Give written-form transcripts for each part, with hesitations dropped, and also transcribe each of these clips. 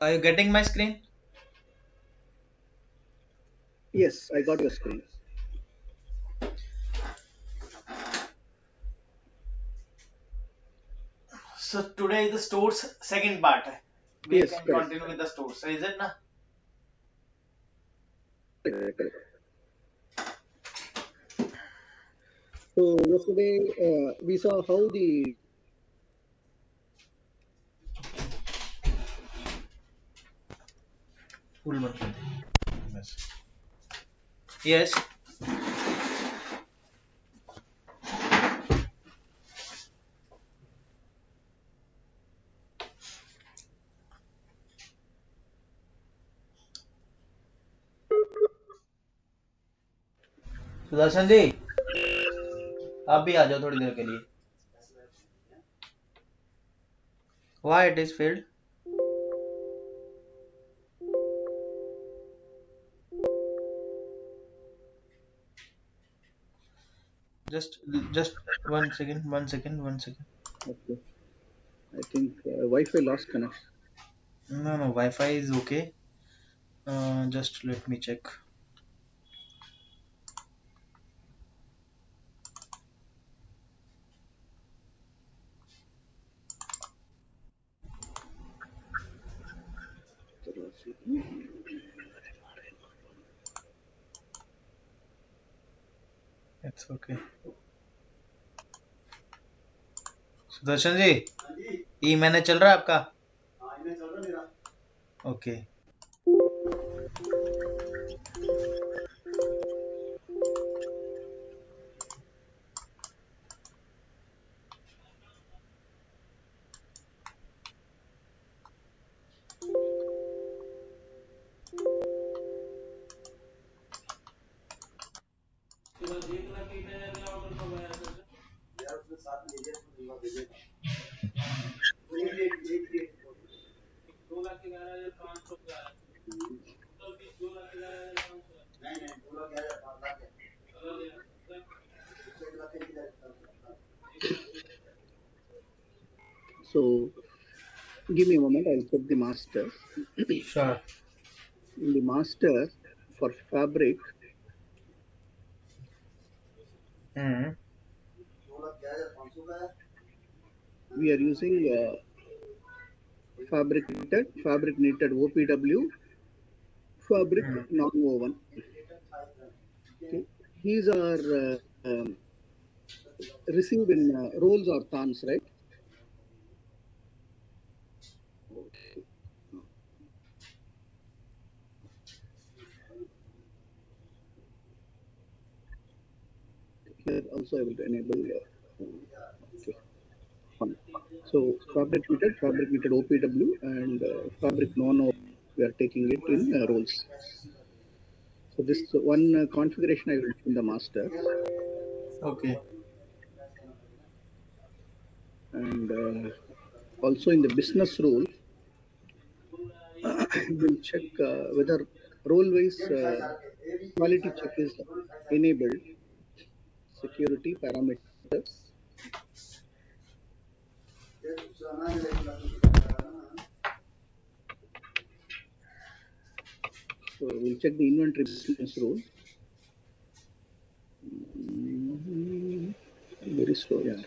Are you getting my screen? Yes, I got your screen. So today is the stores second part. We Yes, can correct. continue with the stores. Is it na? Correct, correct. So yesterday we saw how the Full मत कर दे. Yes. Yes. Sudarshan ji, आप भी आ जाओ थोड़ी देर के लिए. Why it is failed? Just just 1 second, 1 second, 1 second. okay, I think Wi-Fi lost connection. No, no, Wi-Fi is okay. Just let me check. It's okay. Sudarshan ji, ई मैंने चल रहा है आपका? Okay. So give me a moment. I'll check the master. Sure. In the master for fabric, Hmm. we are using fabric knitted OPW, fabric Hmm. non-woven. Okay. These are received in rolls or thons, right? Okay. Here also I will enable. Okay. Fine. So fabric knitted OPW and fabric non-OPW, we are taking it in rolls. So this one configuration I will do in the master, Okay. and also in the business rule, we'll check whether role-wise quality check is enabled. Security parameters. So we'll check the inventory business rule. Very slow, yeah.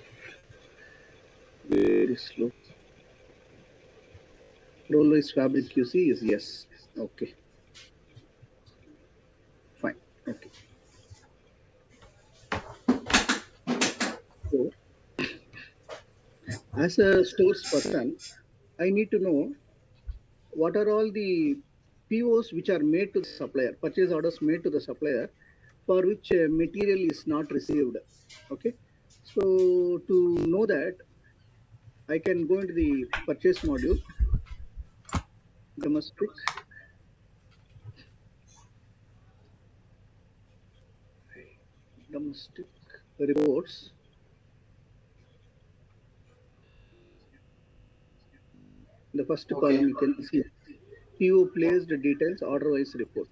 Very slow. Role-wise fabric QC is yes. Okay, fine. Okay. So as a stores person, I need to know what are all the POs which are made to the supplier, purchase orders made to the supplier, for which material is not received. Okay. So to know that, I can go into the purchase module, domestic, domestic reports. In the first Okay. column, you can see PO placed details, order wise report.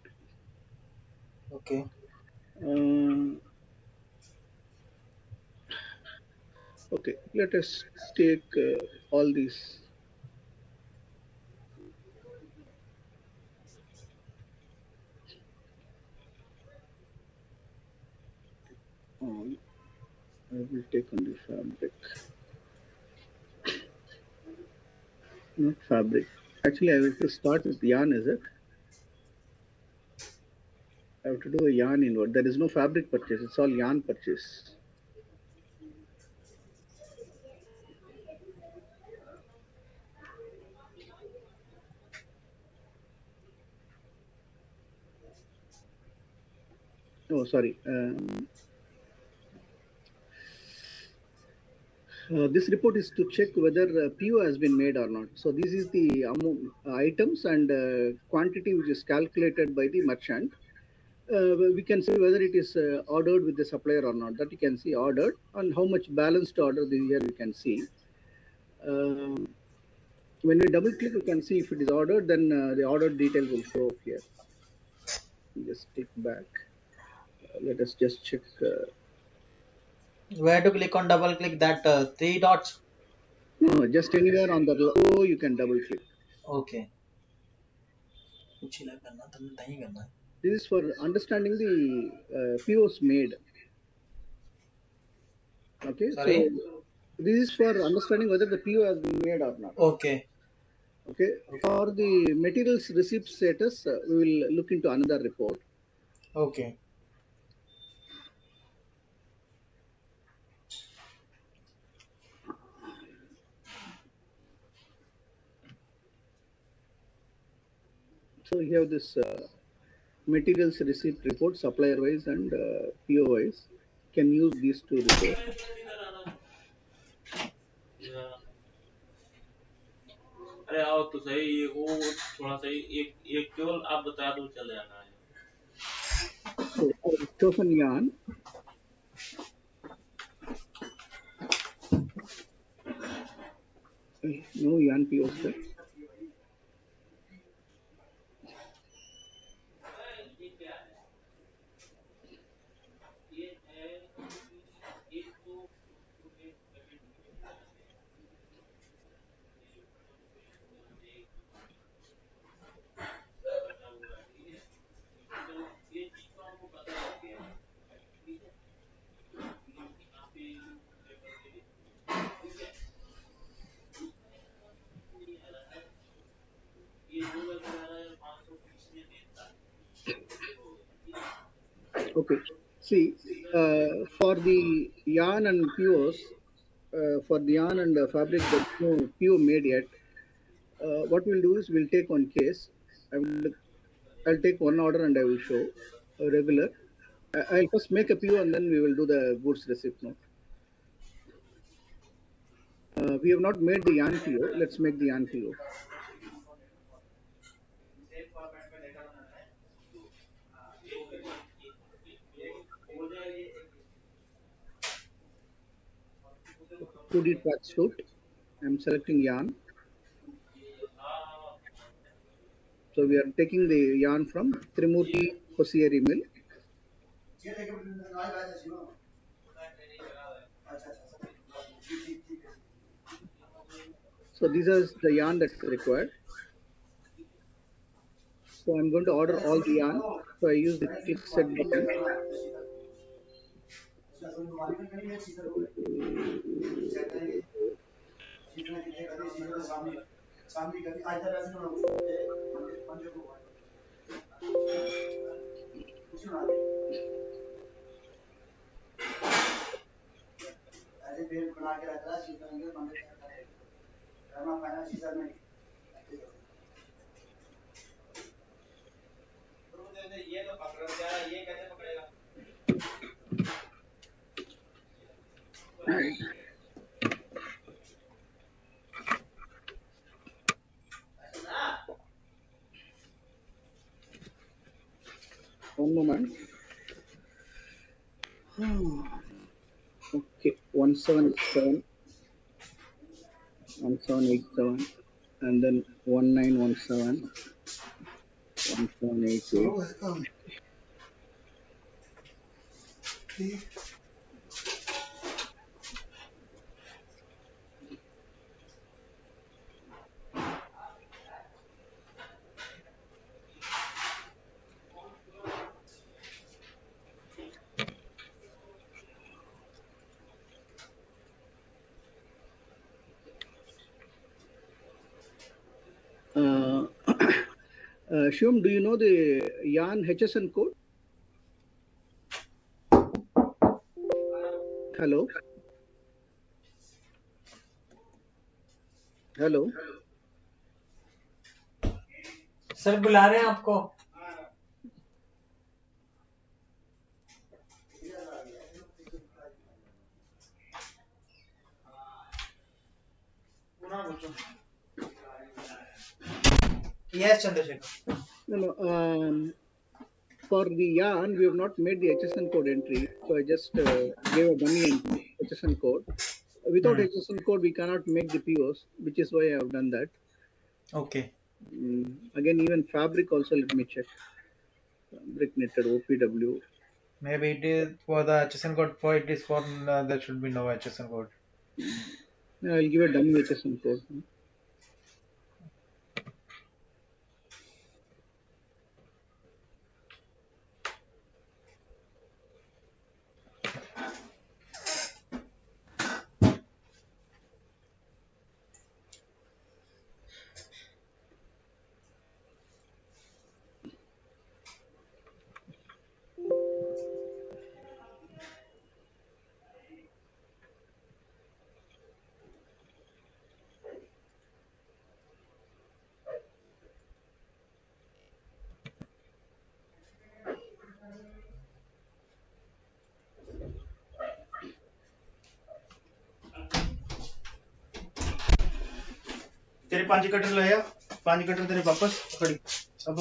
Okay. Uh, okay, let us take all these. will take on the fabric, not fabric. Actually, I will to start with yarn. Is it? I have to do a yarn inward. There is no fabric purchase. It's all yarn purchase. Oh, sorry. This report is to check whether PO has been made or not. So this is the items and quantity which is calculated by the merchant. We can see whether it is ordered with the supplier or not. That you can see ordered and how much balance to order this here we can see. When we double click, we can see if it is ordered, then the ordered detail will show up here. Just click back. Let us just check. Where to click on double click that three dots? No, just anywhere on the row you can double click. Okay. कुछ ही करना तो नहीं करना. This is for understanding the POs made. Okay, Sorry. so this is for understanding whether the PO has been made or not. Okay. Okay, for the materials receipt status, we will look into another report. Okay. So we have this materials receipt report, supplier wise and PO wise. Can use these two reports. अरे आओ तो सही ये वो थोड़ा सा एक एक केवल आप बता दो चले जाना है. So I have chosen yarn. No yarn POs there. Okay. See, for the yarn and POs, for the yarn and fabric, there is no PO made yet. What we'll do is we'll take one case. I'll take one order and I will show a regular. I'll first make a PO and then we will do the goods receipt note. We have not made the yarn PO. Let's make the yarn PO. To the tracksuit, I'm selecting yarn. So we are taking the yarn from Trimurti Hosieri Mill. So these are the yarn that's required. So I'm going to order all the yarn. So I use the click set button. One moment. Okay, 1787, 1787, and then 1917, 1788. Shivam, do you know the Yarn HSN code? Hello? Hello? Sir बुला रहे हैं आपको। Yes, Chandrasekhar. No, no. For the yarn, we have not made the HSN code entry. So I just gave a dummy entry, HSN code. Without HSN code, we cannot make the POs, which is why I have done that. Okay. Again, even fabric also, let me check. Fabric knitted OPW. Maybe it is for the HSN code. For it is for there should be no HSN code. I'll give a dummy HSN code. तेरे 5 cutter लाया 5 cutter तेरे वापस खड़ी अब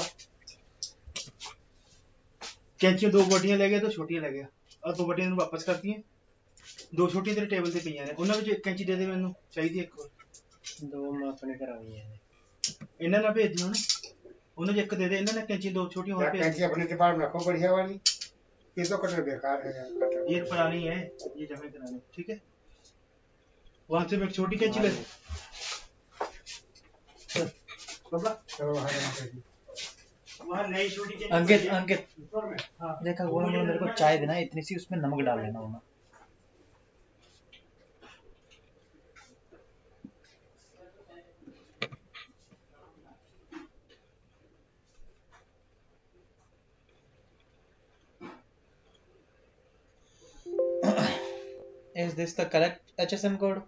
कैंची 2 बटियां ले गया तो छोटियां ले गया और 2 बटियां वापस करती हैं 2 छोटी तेरे टेबल ते पईयां ने ਉਹਨਾਂ ਵਿੱਚ कैंची दे दे ਮੈਨੂੰ ਚਾਹੀਦੀ ਇੱਕ ਹੋਰ 2 ਮਾਸਨੇ ਕਰਾਉਣੀਆਂ ਨੇ। ਇਹਨਾਂ ਨਾਲ ਭੇਜ ਦਿਓ ਨਾ ਉਹਨਾਂ ਜੇ ਇੱਕ ਦੇ ਦੇ ਇਹਨਾਂ ਨੇ कैंची 2 छोटी और भेज कैंची अपने के पास में रखो बढ़िया वाली, ये तो कटर बेकार है यार। ये पुरानी है ये जमा करानी ठीक है वहां से मैं एक छोटी कैंची ले बाबा चलो वहां नई छोटी कैंची अंकित अंकित हाँ देखा वो मेरे को चाय देना इतनी सी, उसमें नमक डाल लेना होना। Is this the correct HSN code?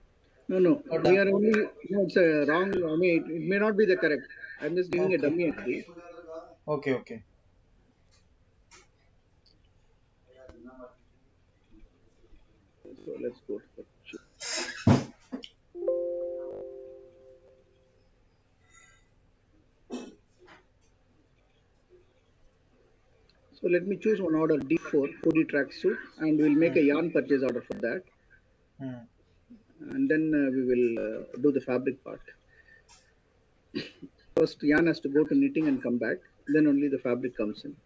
No. Or We are only, no, it's a wrong. I mean, it may not be the correct. I'm just giving a dummy entry. okay okay So let's go to the So let me choose one order D4 4D tracksuit, and we'll make a yarn purchase order for that, and then we will do the fabric part. First, yarn has to go to knitting and come back. Then only the fabric comes in.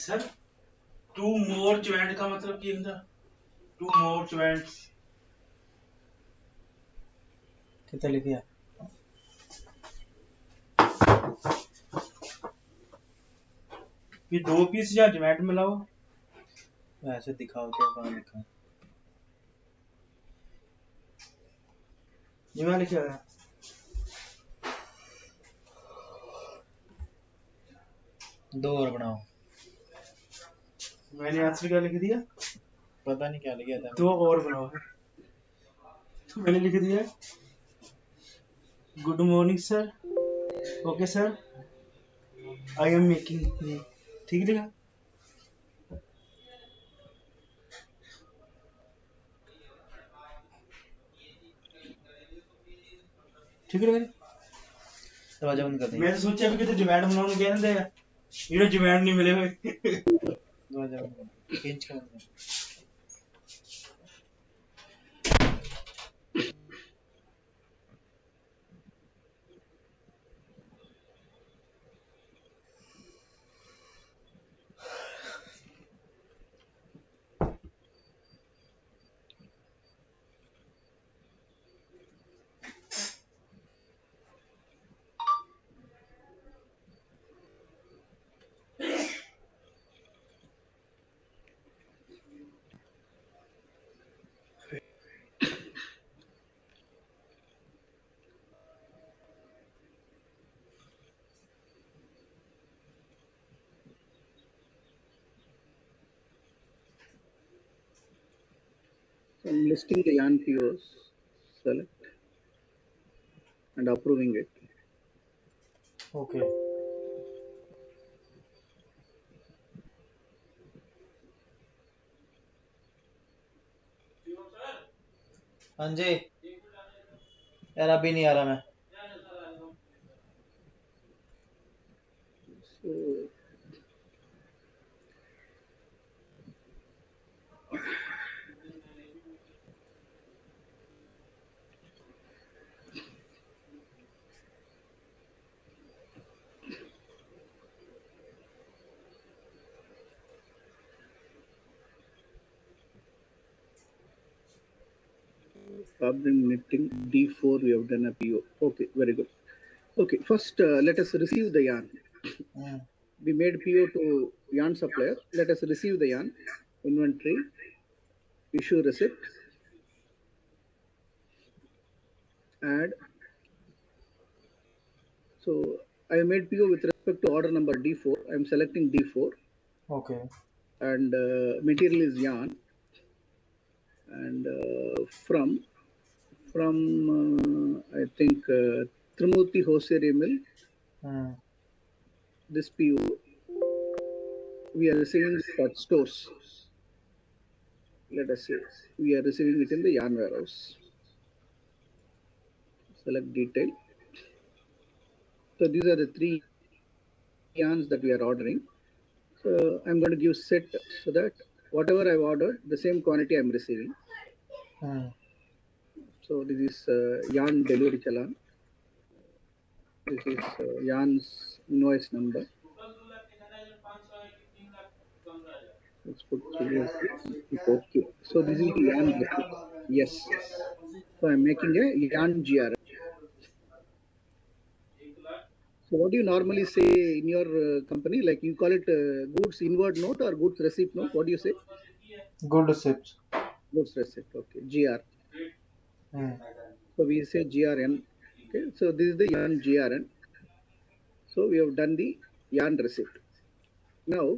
Sir 2 more joint का मतलब ਕੀ ਹੁੰਦਾ 2 more joints कितना लिख दिया? ये 2 piece या joint मिलाओ ऐसे दिखाओ तो कहाँ लिखा है? जितना लिखा है 2 और बनाओ। मैंने आज से क्या लिख दिया पता नहीं क्या लिखा था। 2 और बनाओ तो मैंने लिख दिया good morning sir okay sir I am making ठीक लिखा ठीक है दरवाजा बंद कर दे। मैं तो सोचा भी कि ज्वाइंट बनाने गए ना ये ज्वाइंट नहीं मिले हुए दरवाजा बंद कर, चेंज कर दे। I'm listing the yarn POs. Select and approving it. Okay हाँ जी यार अभी नहीं आ रहा मैं So fabric knitting D4 we have done a PO. Okay, very good. Okay, first let us receive the yarn. We made PO to yarn supplier. Let us receive the yarn. Inventory, issue receipt, add. So I made PO with respect to order number D4. I am selecting D4 okay and material is yarn and from I think Trimurti Hosiery Mill. This PO we are receiving at stores. Let us say we are receiving it in the yarn warehouse. Select detail. So these are the 3 yarns that we are ordering. So I'm going to give set so that whatever I've ordered, the same quantity I'm receiving. So this is yarn delivery challan. This is yarn's invoice number. Let's put okay. So this is the yarn receipt. Yes. So I'm making a yarn GR. So what do you normally say in your company? Like you call it goods inward note or goods receipt note? What do you say? Good receipt Goods receipt. Okay. GR. So we say GRN. Okay. So this is the yarn GRN. So we have done the yarn receipt. Now,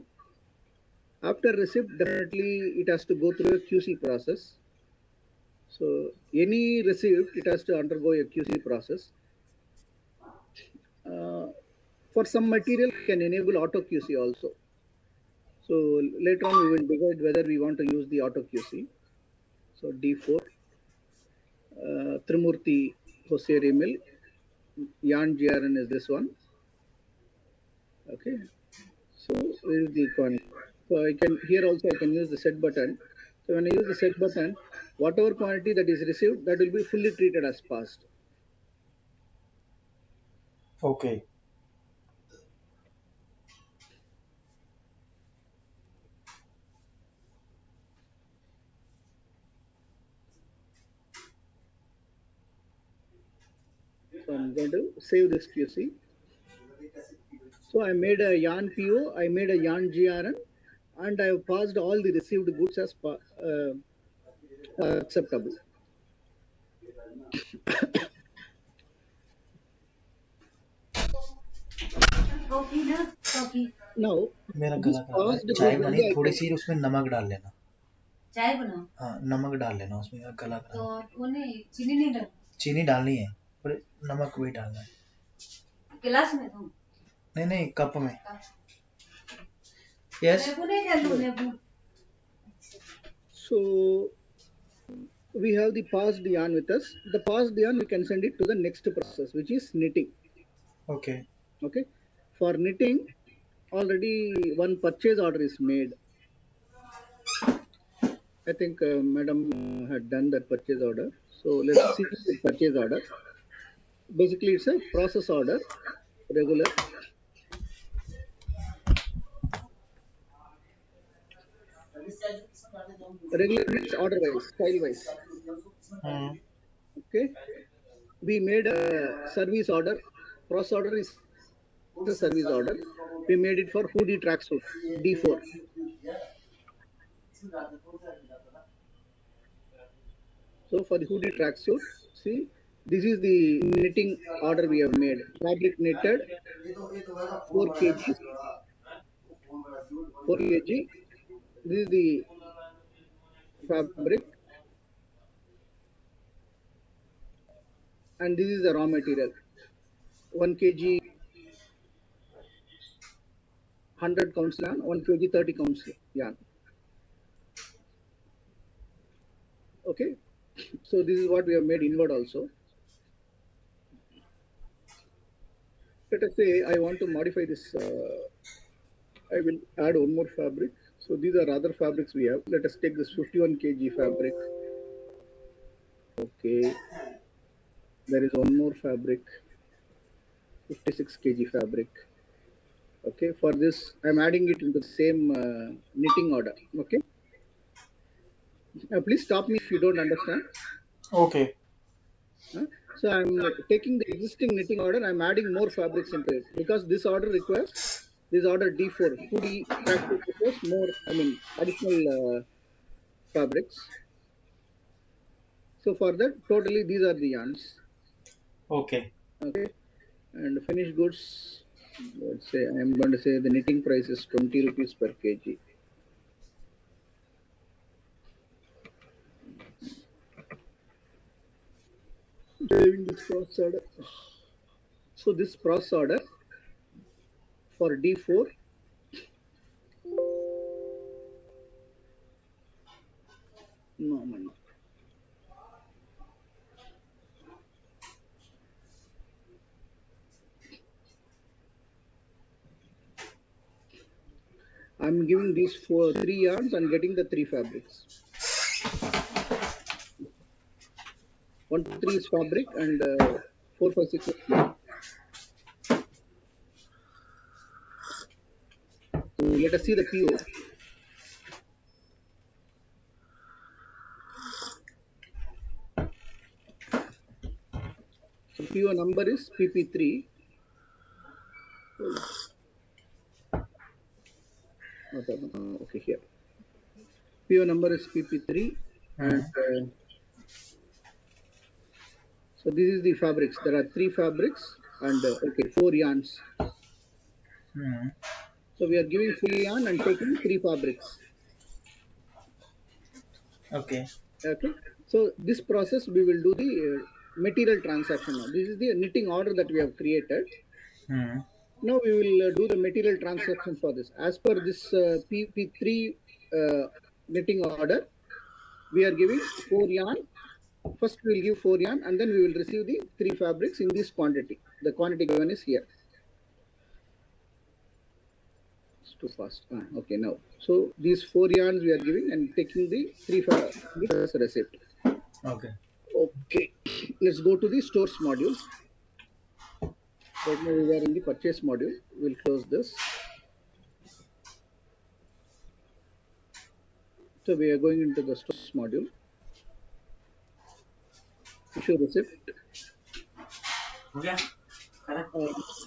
after receipt, definitely it has to go through a QC process. So any receipt, it has to undergo a QC process. For some material, can enable auto QC also. So later on, we will decide whether we want to use the auto QC. So D4, Trimurti Hosiery Mill, yarn GRN is this one. Okay. So this is the quantity. So I can here also I can use the set button. So when I use the set button, whatever quantity that is received, that will be fully treated as passed. Okay So I'm going to save this QC. So I made a yarn PO, I made a yarn GRN, and I have passed all the received goods as acceptable. Now, मेरा this गला खराब है passed चाय goods बनी only I थोड़ी can सी उसमें नमक डाल लेना चाय बनाओ हाँ नमक डाल लेना उसमें मेरा गला तो खराब उन्हें चीनी नहीं डाल चीनी डालनी है पर नमक भी डालना है गिलास में तुम नहीं नहीं कप में यस नींबू नहीं डालू नींबू So we have the passed yarn with us. The passed yarn we can send it to the next process, which is knitting. Okay Okay. For knitting, already one purchase order is made. I think Madam had done that purchase order. So let's see the purchase order. Basically, it's a process order, regular. Regular means order wise, style wise. Okay. We made a service order. Process order is the service order. We made it for hoodie tracksuit D4. So for the hoodie tracksuit, see, this is the knitting order we have made. Fabric knitted 4 kg. 4 kg. This is the fabric. and this is the raw material. 1 kg 100 counts yarn, 1 kg 30 counts yarn. Okay, so this is what we have made inward also. Let us say I want to modify this. I will add one more fabric. So these are other fabrics we have. Let us take this 51 kg fabric. Okay, there is one more fabric, 56 kg fabric. Okay, for this I'm adding it into the same knitting order. Okay, please stop me if you don't understand. Okay. So I'm taking the existing knitting order, I'm adding more fabrics into it because this order requires, this order D4, 2D practice requires more, additional fabrics. So for that, totally these are the yarns. Okay. Okay, and finished goods, let's say I'm going to say the knitting price is 20 rupees per kg. Saving this process order. So this process order for D4, no. I'm giving these 3 yarns and getting the 3 fabrics. 1, 2, 3 is fabric and 4, 5, 6 is yarn. So let us see the PO. So PO number is PP3. Okay, here. PO number is PP3 and so this is the fabrics. There are 3 fabrics and 4 yarns. So we are giving full yarn and taking 3 fabrics. Okay. Okay. So this process we will do the material transaction now. This is the knitting order that we have created. Now we will do the material transaction for this. As per this PP3 knitting order, we are giving 4 yarn. First we will give 4 yarn and then we will receive the 3 fabrics in this quantity. The quantity given is here. It's too fast. Okay, now. So these 4 yarns we are giving and taking the 3 fabrics as a receipt. Okay. Okay, let's go to the stores module. Right now we are in the purchase module. We'll close this. So we are going into the stores module. Issue receipt.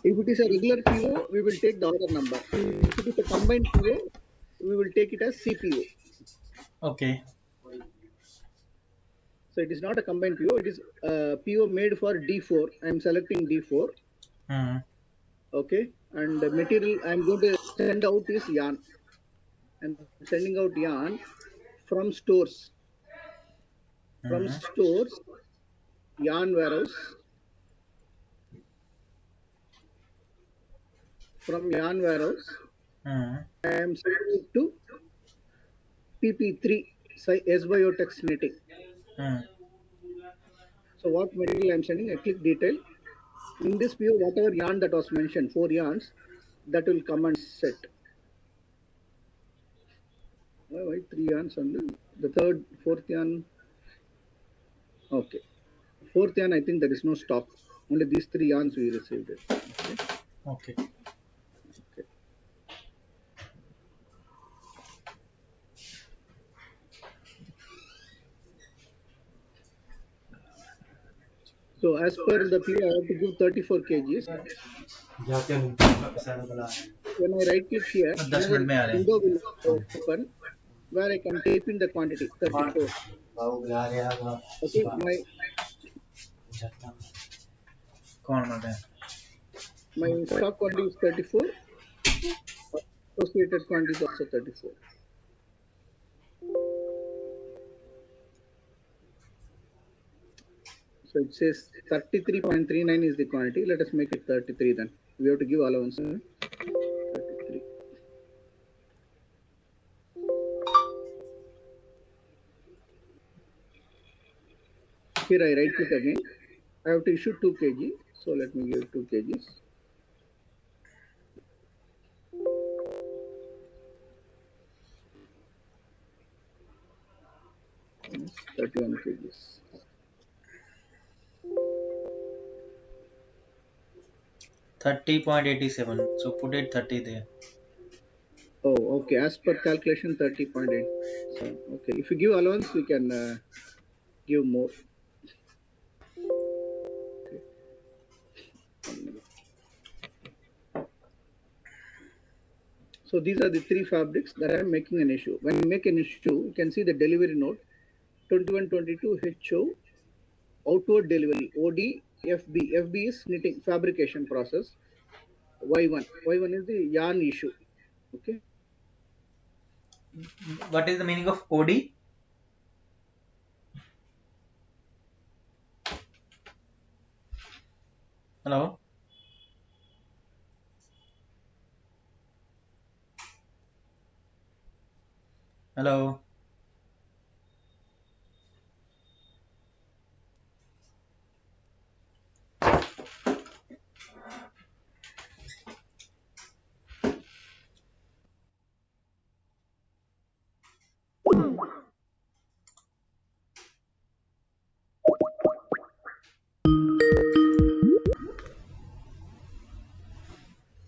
If it is a regular PO, we will take the order number. If it is a combined PO, we will take it as CPO. Okay. So it is not a combined PO, it is a PO made for D4. I am selecting D4. Okay, and the material I am going to send out is yarn. I'm sending out yarn from stores. From stores, yarn warehouse. From yarn warehouse, I am sending it to PP3 S-Biotex knitting. So what material I am sending? I click detail. In this PO, whatever yarn that was mentioned, 4 yarns, that will come and set. Why 3 yarns and the third, 4th yarn? Okay. 4th yarn, I think there is no stock. Only these 3 yarns we received it. Okay. So as per the PO, I have to give 34 kgs. When I right click here, another window will open where I can type in the quantity 34. Okay, my stock quantity is 34. Associated quantity is also 34. So it says 33.39 is the quantity. Let us make it 33 then. We have to give allowance. 33. Here I write it again. I have to issue 2 kg. So let me give 2 kgs. 31 kgs. 30.87. So put it 30 there. Oh, okay. As per calculation, 30.8. So, okay. If you give allowance, we can give more. Okay. So these are the 3 fabrics that I am making an issue. When you make an issue, you can see the delivery note 2122 HO outward delivery OD FB. FB is knitting fabrication process. Y1. Y1 is the yarn issue. Okay. What is the meaning of OD? Hello? Hello?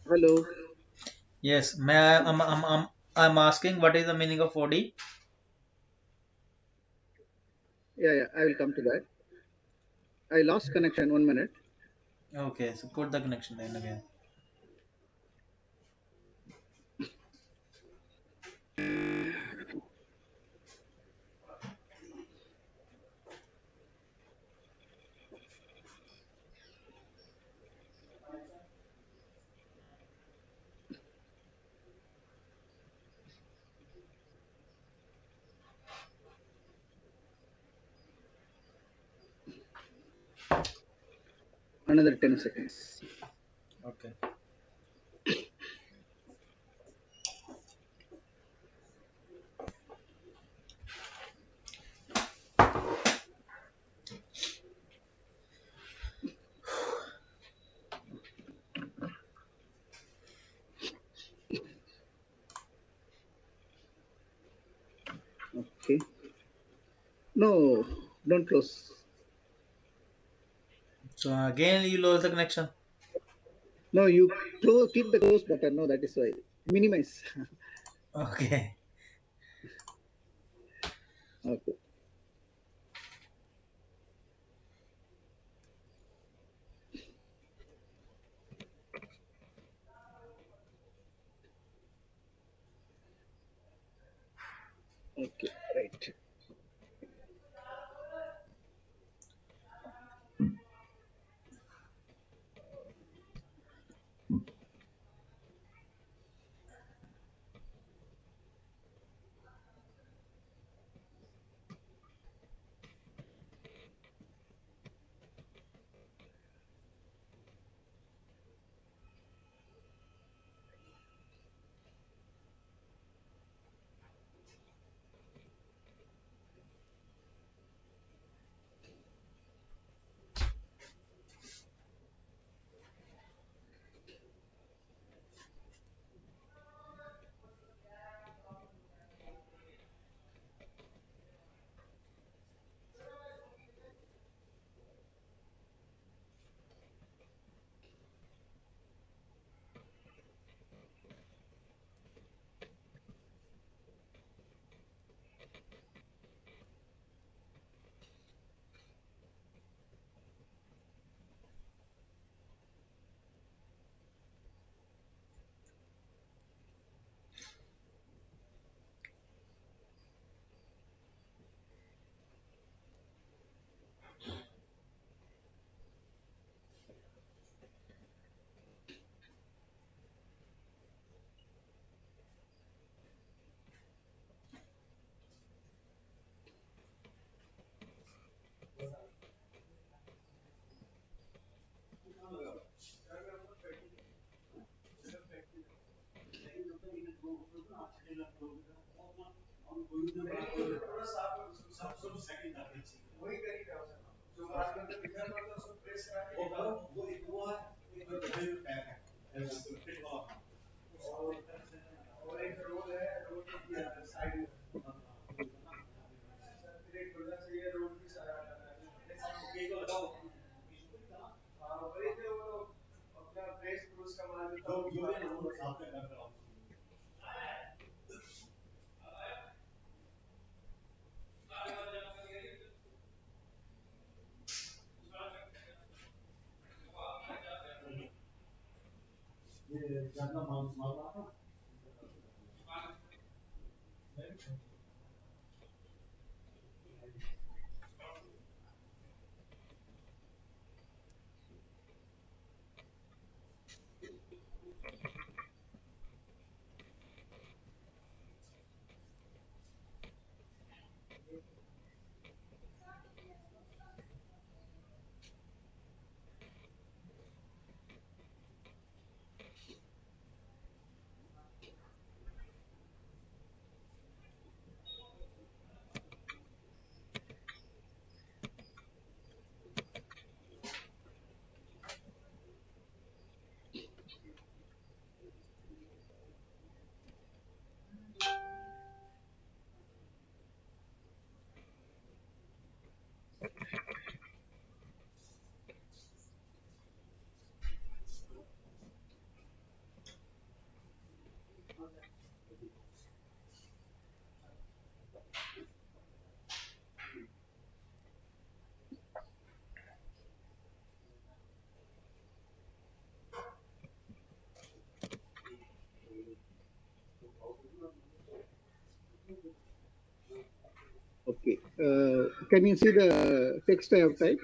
Hello. Yes, I'm asking what is the meaning of OD? Yeah, I will come to that. I lost connection. 1 minute. Okay, so put the connection in again. Another 10 seconds. Okay. Okay. No, don't close. So again you lose the connection. No, you click the close button. No, that is why. Minimize. Okay. Okay. Okay. Right. Okay. Can you see the text I have typed?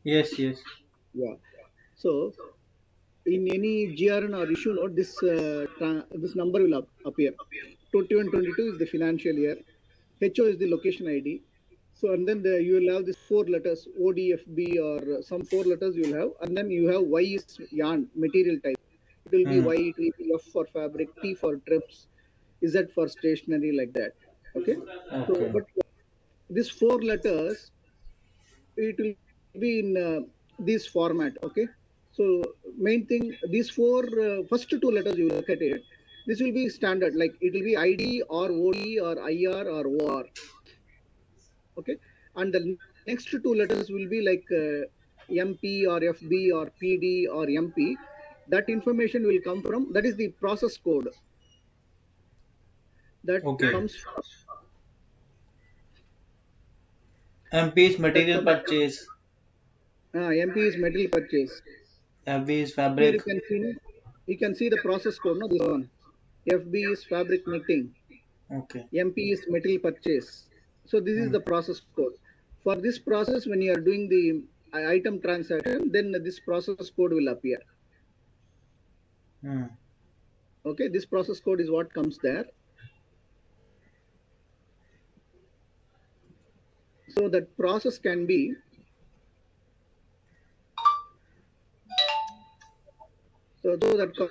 Yes, yes. Yeah. So in any GRN or issue note, this number will appear. 2122 is the financial year. HO is the location ID. So and then you will have this 4 letters ODFB or some 4 letters you will have, and then you have Y is yarn material type. It will be Hmm. Y, it will be F for fabric, T for trips, Z for stationery, like that. Okay. So Okay. but these 4 letters, it will be in this format. Okay. So main thing, these 4 first 2 letters you look at it, this will be standard, like it will be ID or OD or IR or OR. Okay. And the next 2 letters will be like MP or FB or PD or MP. That information will come from, that is the process code that Okay. comes MP is that material comes purchase. MP is material purchase. FB is Here fabric. you can see the process code, no, this one. FB is fabric knitting, Okay. MP is material purchase. So this is Hmm. the process code. For this process, when you are doing the item transaction, then this process code will appear. Hmm. Okay, this process code is what comes there. So that process can be, so that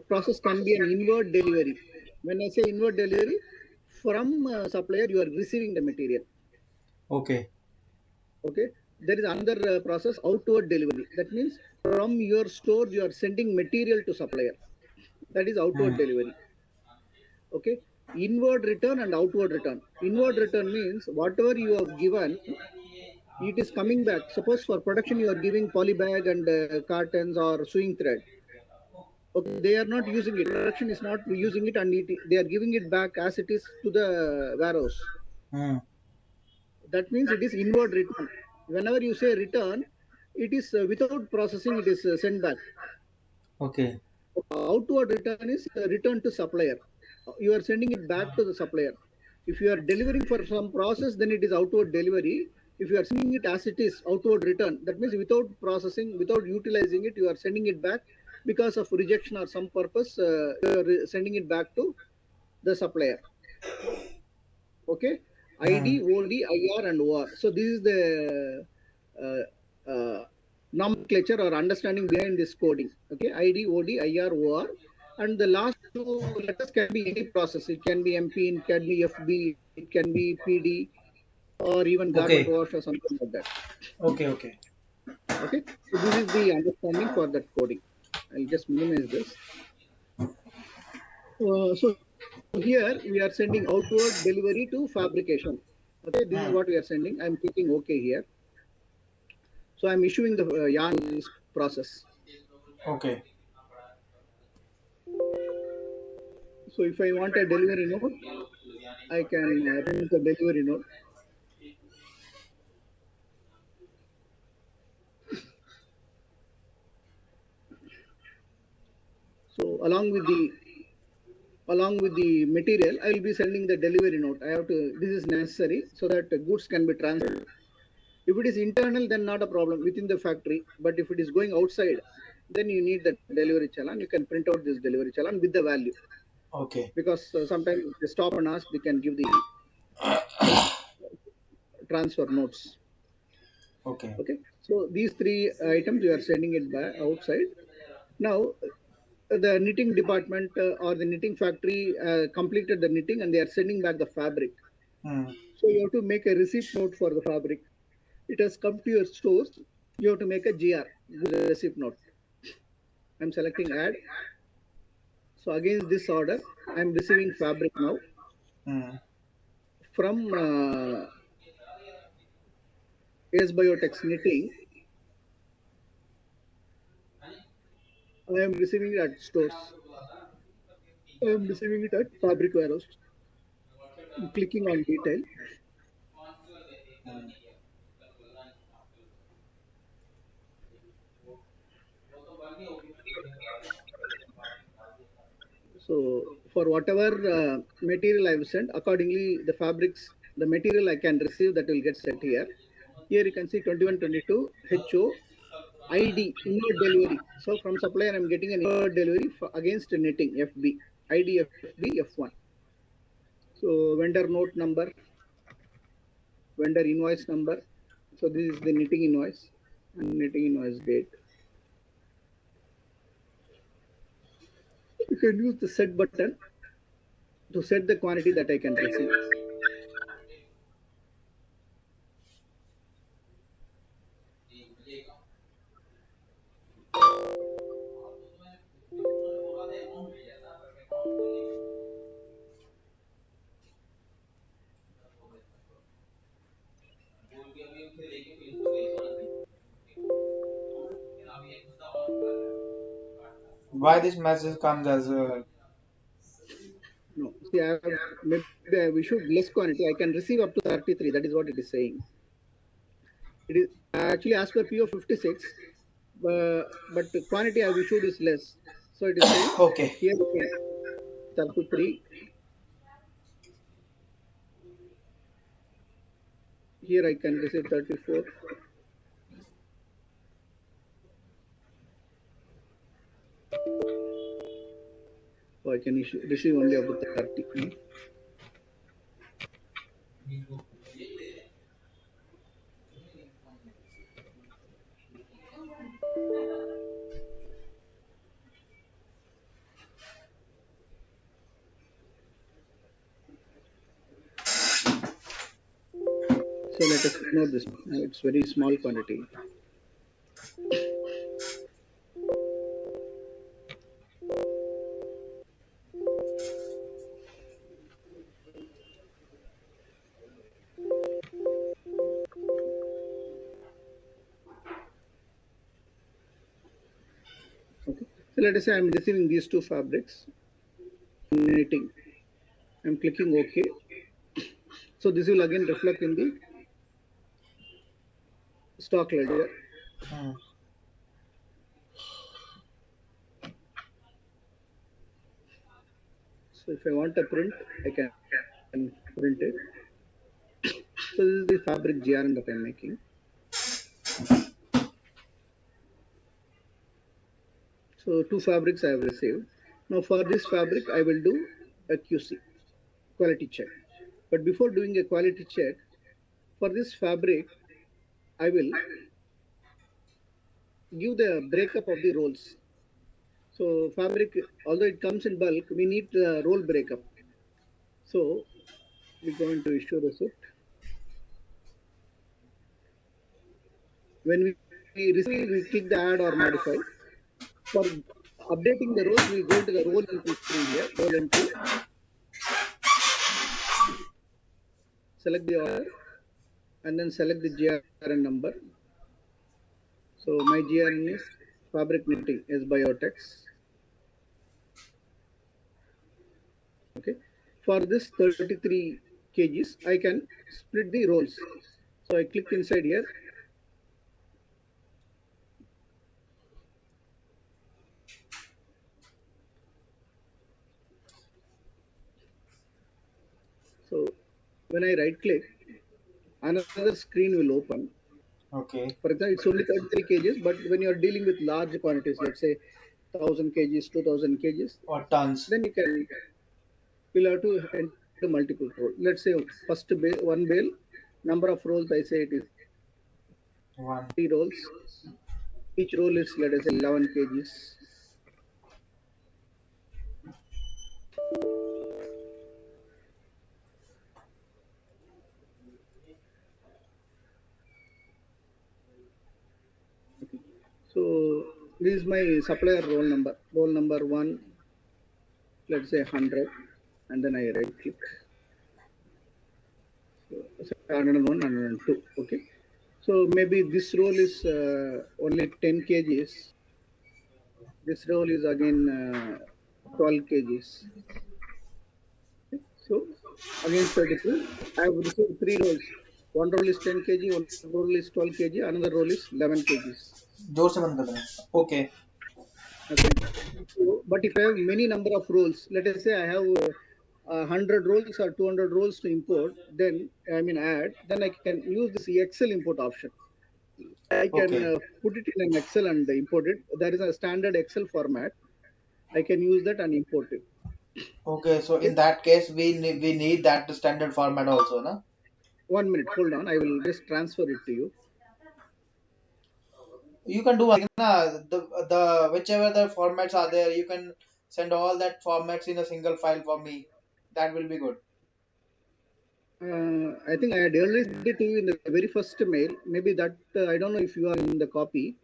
process can be an inward delivery. When I say inward delivery, from supplier you are receiving the material. Okay. Okay, there is another process, outward delivery. That means from your store you are sending material to supplier. That is Hmm. outward delivery. Okay, inward return and outward return. Inward return means whatever you have given, it is coming back. Suppose for production you are giving poly bag and cartons or sewing thread. Okay, they are not using it. Production is not using it, and they are giving it back as it is to the warehouse. Hmm. That means it is inward return. Whenever you say return, it is without processing, it is sent back. Okay. Outward return is return to supplier. You are sending it back to the supplier. If you are delivering for some process, then it is outward delivery. If you are sending it as it is, outward return, that means without processing, without utilizing it, you are sending it back because of rejection or some purpose. You are sending it back to the supplier. Okay, Hmm. ID, OD, IR, and OR. So this is the nomenclature or understanding behind this coding. Okay, ID, OD, IR, OR, and the last two letters can be any process. It can be MP, it can be FB, it can be PD, or even garment Okay. wash or something like that. Okay. Okay. Okay, so this is the understanding for that coding. I'll just minimize this. So here we are sending outward delivery to fabrication. Okay, this is what we are sending. I'm clicking OK here. So I'm issuing the yarn this process. Okay. So if I want a delivery note, I can print the delivery note. So along with the material, I will be sending the delivery note. I have to. This is necessary so that the goods can be transferred. If it is internal, then not a problem within the factory. But if it is going outside, then you need the delivery challan. You can print out this delivery challan with the value. Okay. Because sometimes they stop and ask, they can give the transfer notes. Okay. Okay. So these three items you are sending it by outside. Now the knitting department or the knitting factory completed the knitting and they are sending back the fabric. So you have to make a receipt note for the fabric. It has come to your stores. You have to make a GR, receipt note. I'm selecting add. So against this order, I'm receiving fabric now from AS Biotech's knitting. I am receiving it at stores. I am receiving it at fabric warehouse. I'm clicking on detail. So for whatever material I've sent, accordingly the fabrics, the material I can receive that will get set here. Here you can see 2122 HO ID inward delivery. So from supplier I'm getting an inward delivery for, against knitting FB ID FB F1. So vendor note number, vendor invoice number. So this is the knitting invoice and knitting invoice date. You can use the set button to set the quantity that I can receive. Why this message comes as a No, see, I have, maybe I have issued less quantity. I can receive up to 33. That is what it is saying. It is actually as per PO 56, but the quantity I have issued is less. So it is saying okay? here 33. Here I can receive 34. So I can receive only up to 30. So let us ignore this. It's very small quantity. Okay. So let us say I'm receiving these two fabrics. Knitting. I'm clicking OK. So this will again reflect in the stock ledger. So if I want a print, I can print it. So this is the fabric GRN that I'm making. So two fabrics I have received. Now for this fabric, I will do a QC, quality check. But before doing a quality check, for this fabric, I will give the breakup of the rolls. So fabric, although it comes in bulk, we need roll breakup. So we're going to issue the suit. When we receive, we click the add or modify. For updating the roles, we go to the role entry screen here, role entry, select the order, and then select the GRN number. So my GRN is fabric knitting is Biotex. Okay. For this 33 kgs, I can split the rolls. So I click inside here. So when I right click, another screen will open. Okay. For example, it's only 33 kgs, but when you're dealing with large quantities, let's say 1000 kgs, 2000 kgs, Or tons. then you'll have to enter multiple roll. Let's say first one bale, number of rolls, I say it is 1. 3 rolls. Each roll is, let us say, 11 kgs. Okay. So this is my supplier roll number. Roll number 1, let's say 100, and then I right click. So 101, 102. Okay. So maybe this roll is only 10 kgs. This roll is again 12 kgs. Okay. So against 32, I have received 3 rolls. One roll is 10 kg, one roll is 12 kg, another roll is 11 kgs. जोर से बंद कर देना. Okay. Okay. So, but if I have many number of rolls, let us say I have 100 rolls or 200 rolls to import, then add, then I can use this Excel import option. I can Okay. put it in an Excel and import it. There is a standard Excel format. I can use that and import it. Okay. So in that case, we need that standard format also, na? 1 minute, hold on. I will just transfer it to you. You can do one thing, na? The whichever the formats are there, you can send all that formats in a single file for me. That will be good. I think I had earlier sent it to you in the very first mail. Maybe that, I don't know if you are in the copy.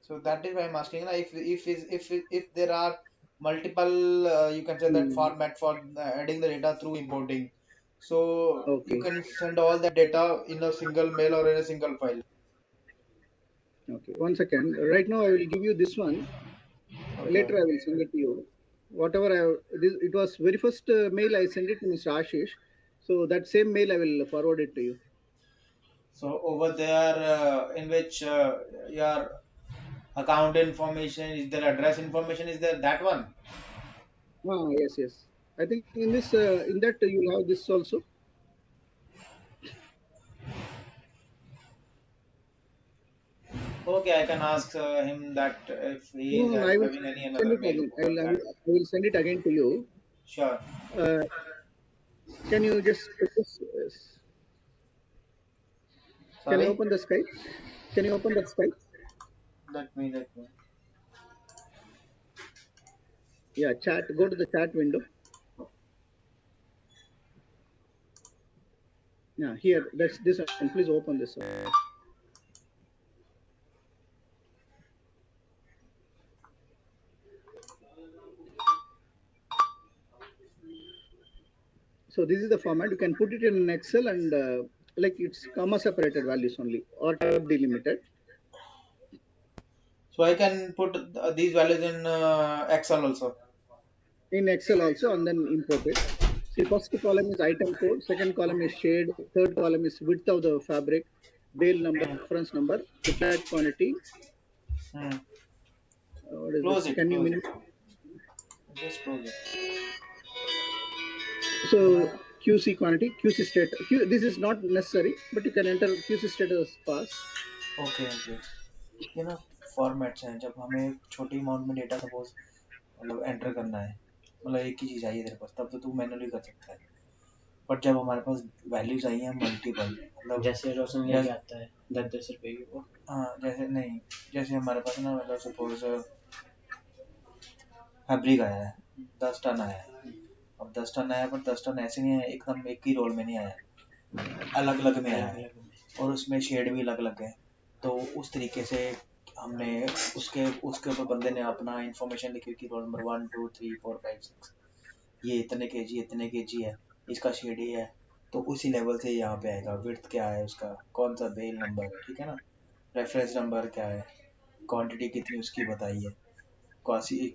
So that is why I'm asking, na, if there are multiple, you can say that format for adding the data through importing. So Okay. you can send all that data in a single mail or in a single file. Okay. 1 second. Right now, I will give you this one. Okay. Later, I will send it to you. Whatever it was very first mail I sent it to Mr. Ashish. So that same mail I will forward it to you. So over there, in which your account information is there, address information is there, that one. Yes, yes. I think in this, in that you'll have this also. Okay, I can ask him that if he is No, I will having any send another it mail again. for that. I will send it again to you. Sure. Uh, can you just can you Sorry. open the Skype? Can you open that Skype? Let me. Yeah, chat. Go to the chat window. Yeah, here. That's this one. Please open this one. So this is the format. You can put it in an Excel and like it's comma separated values only or tab delimited. So I can put these values in Excel also. In Excel also and then import it. See, first column is item code, second column is shade, third column is width of the fabric, bale number, reference number, required quantity. What is Close this? it. Can you Close minimize? it. Just close it. So QC quantity, QC state. This is not necessary, but you can enter QC status pass. Okay. ये ना formats हैं जब हमें छोटी amount में data suppose मतलब enter करना है मतलब एक ही चीज चाहिए तेरे पास तब तो तू मैनुअली कर सकता है बट जब हमारे पास वैल्यूज आई हैं मल्टीपल मतलब जैसे रोशन लेके आता है 10-10 रुपए की वो हाँ जैसे नहीं जैसे हमारे पास ना मतलब सपोज फैब्रिक आया है, 10 टन आया है। अब 10 टन आया, पर 10 टन ऐसे नहीं है एकदम एक ही रोल में नहीं आया, अलग अलग में आया है, और उसमें शेड भी अलग अलग है। तो उस तरीके से हमने उसके उसके ऊपर बंदे ने अपना इंफॉर्मेशन लिखी कि रोल नंबर 1 2 3 4 5 6 ये इतने केजी है, इसका शेड ये है। तो उसी लेवल से यहाँ पे आएगा, विड्थ क्या है उसका, कौन सा बेल नंबर है, ठीक है ना, रेफरेंस नंबर क्या है, क्वांटिटी कितनी उसकी बताई है,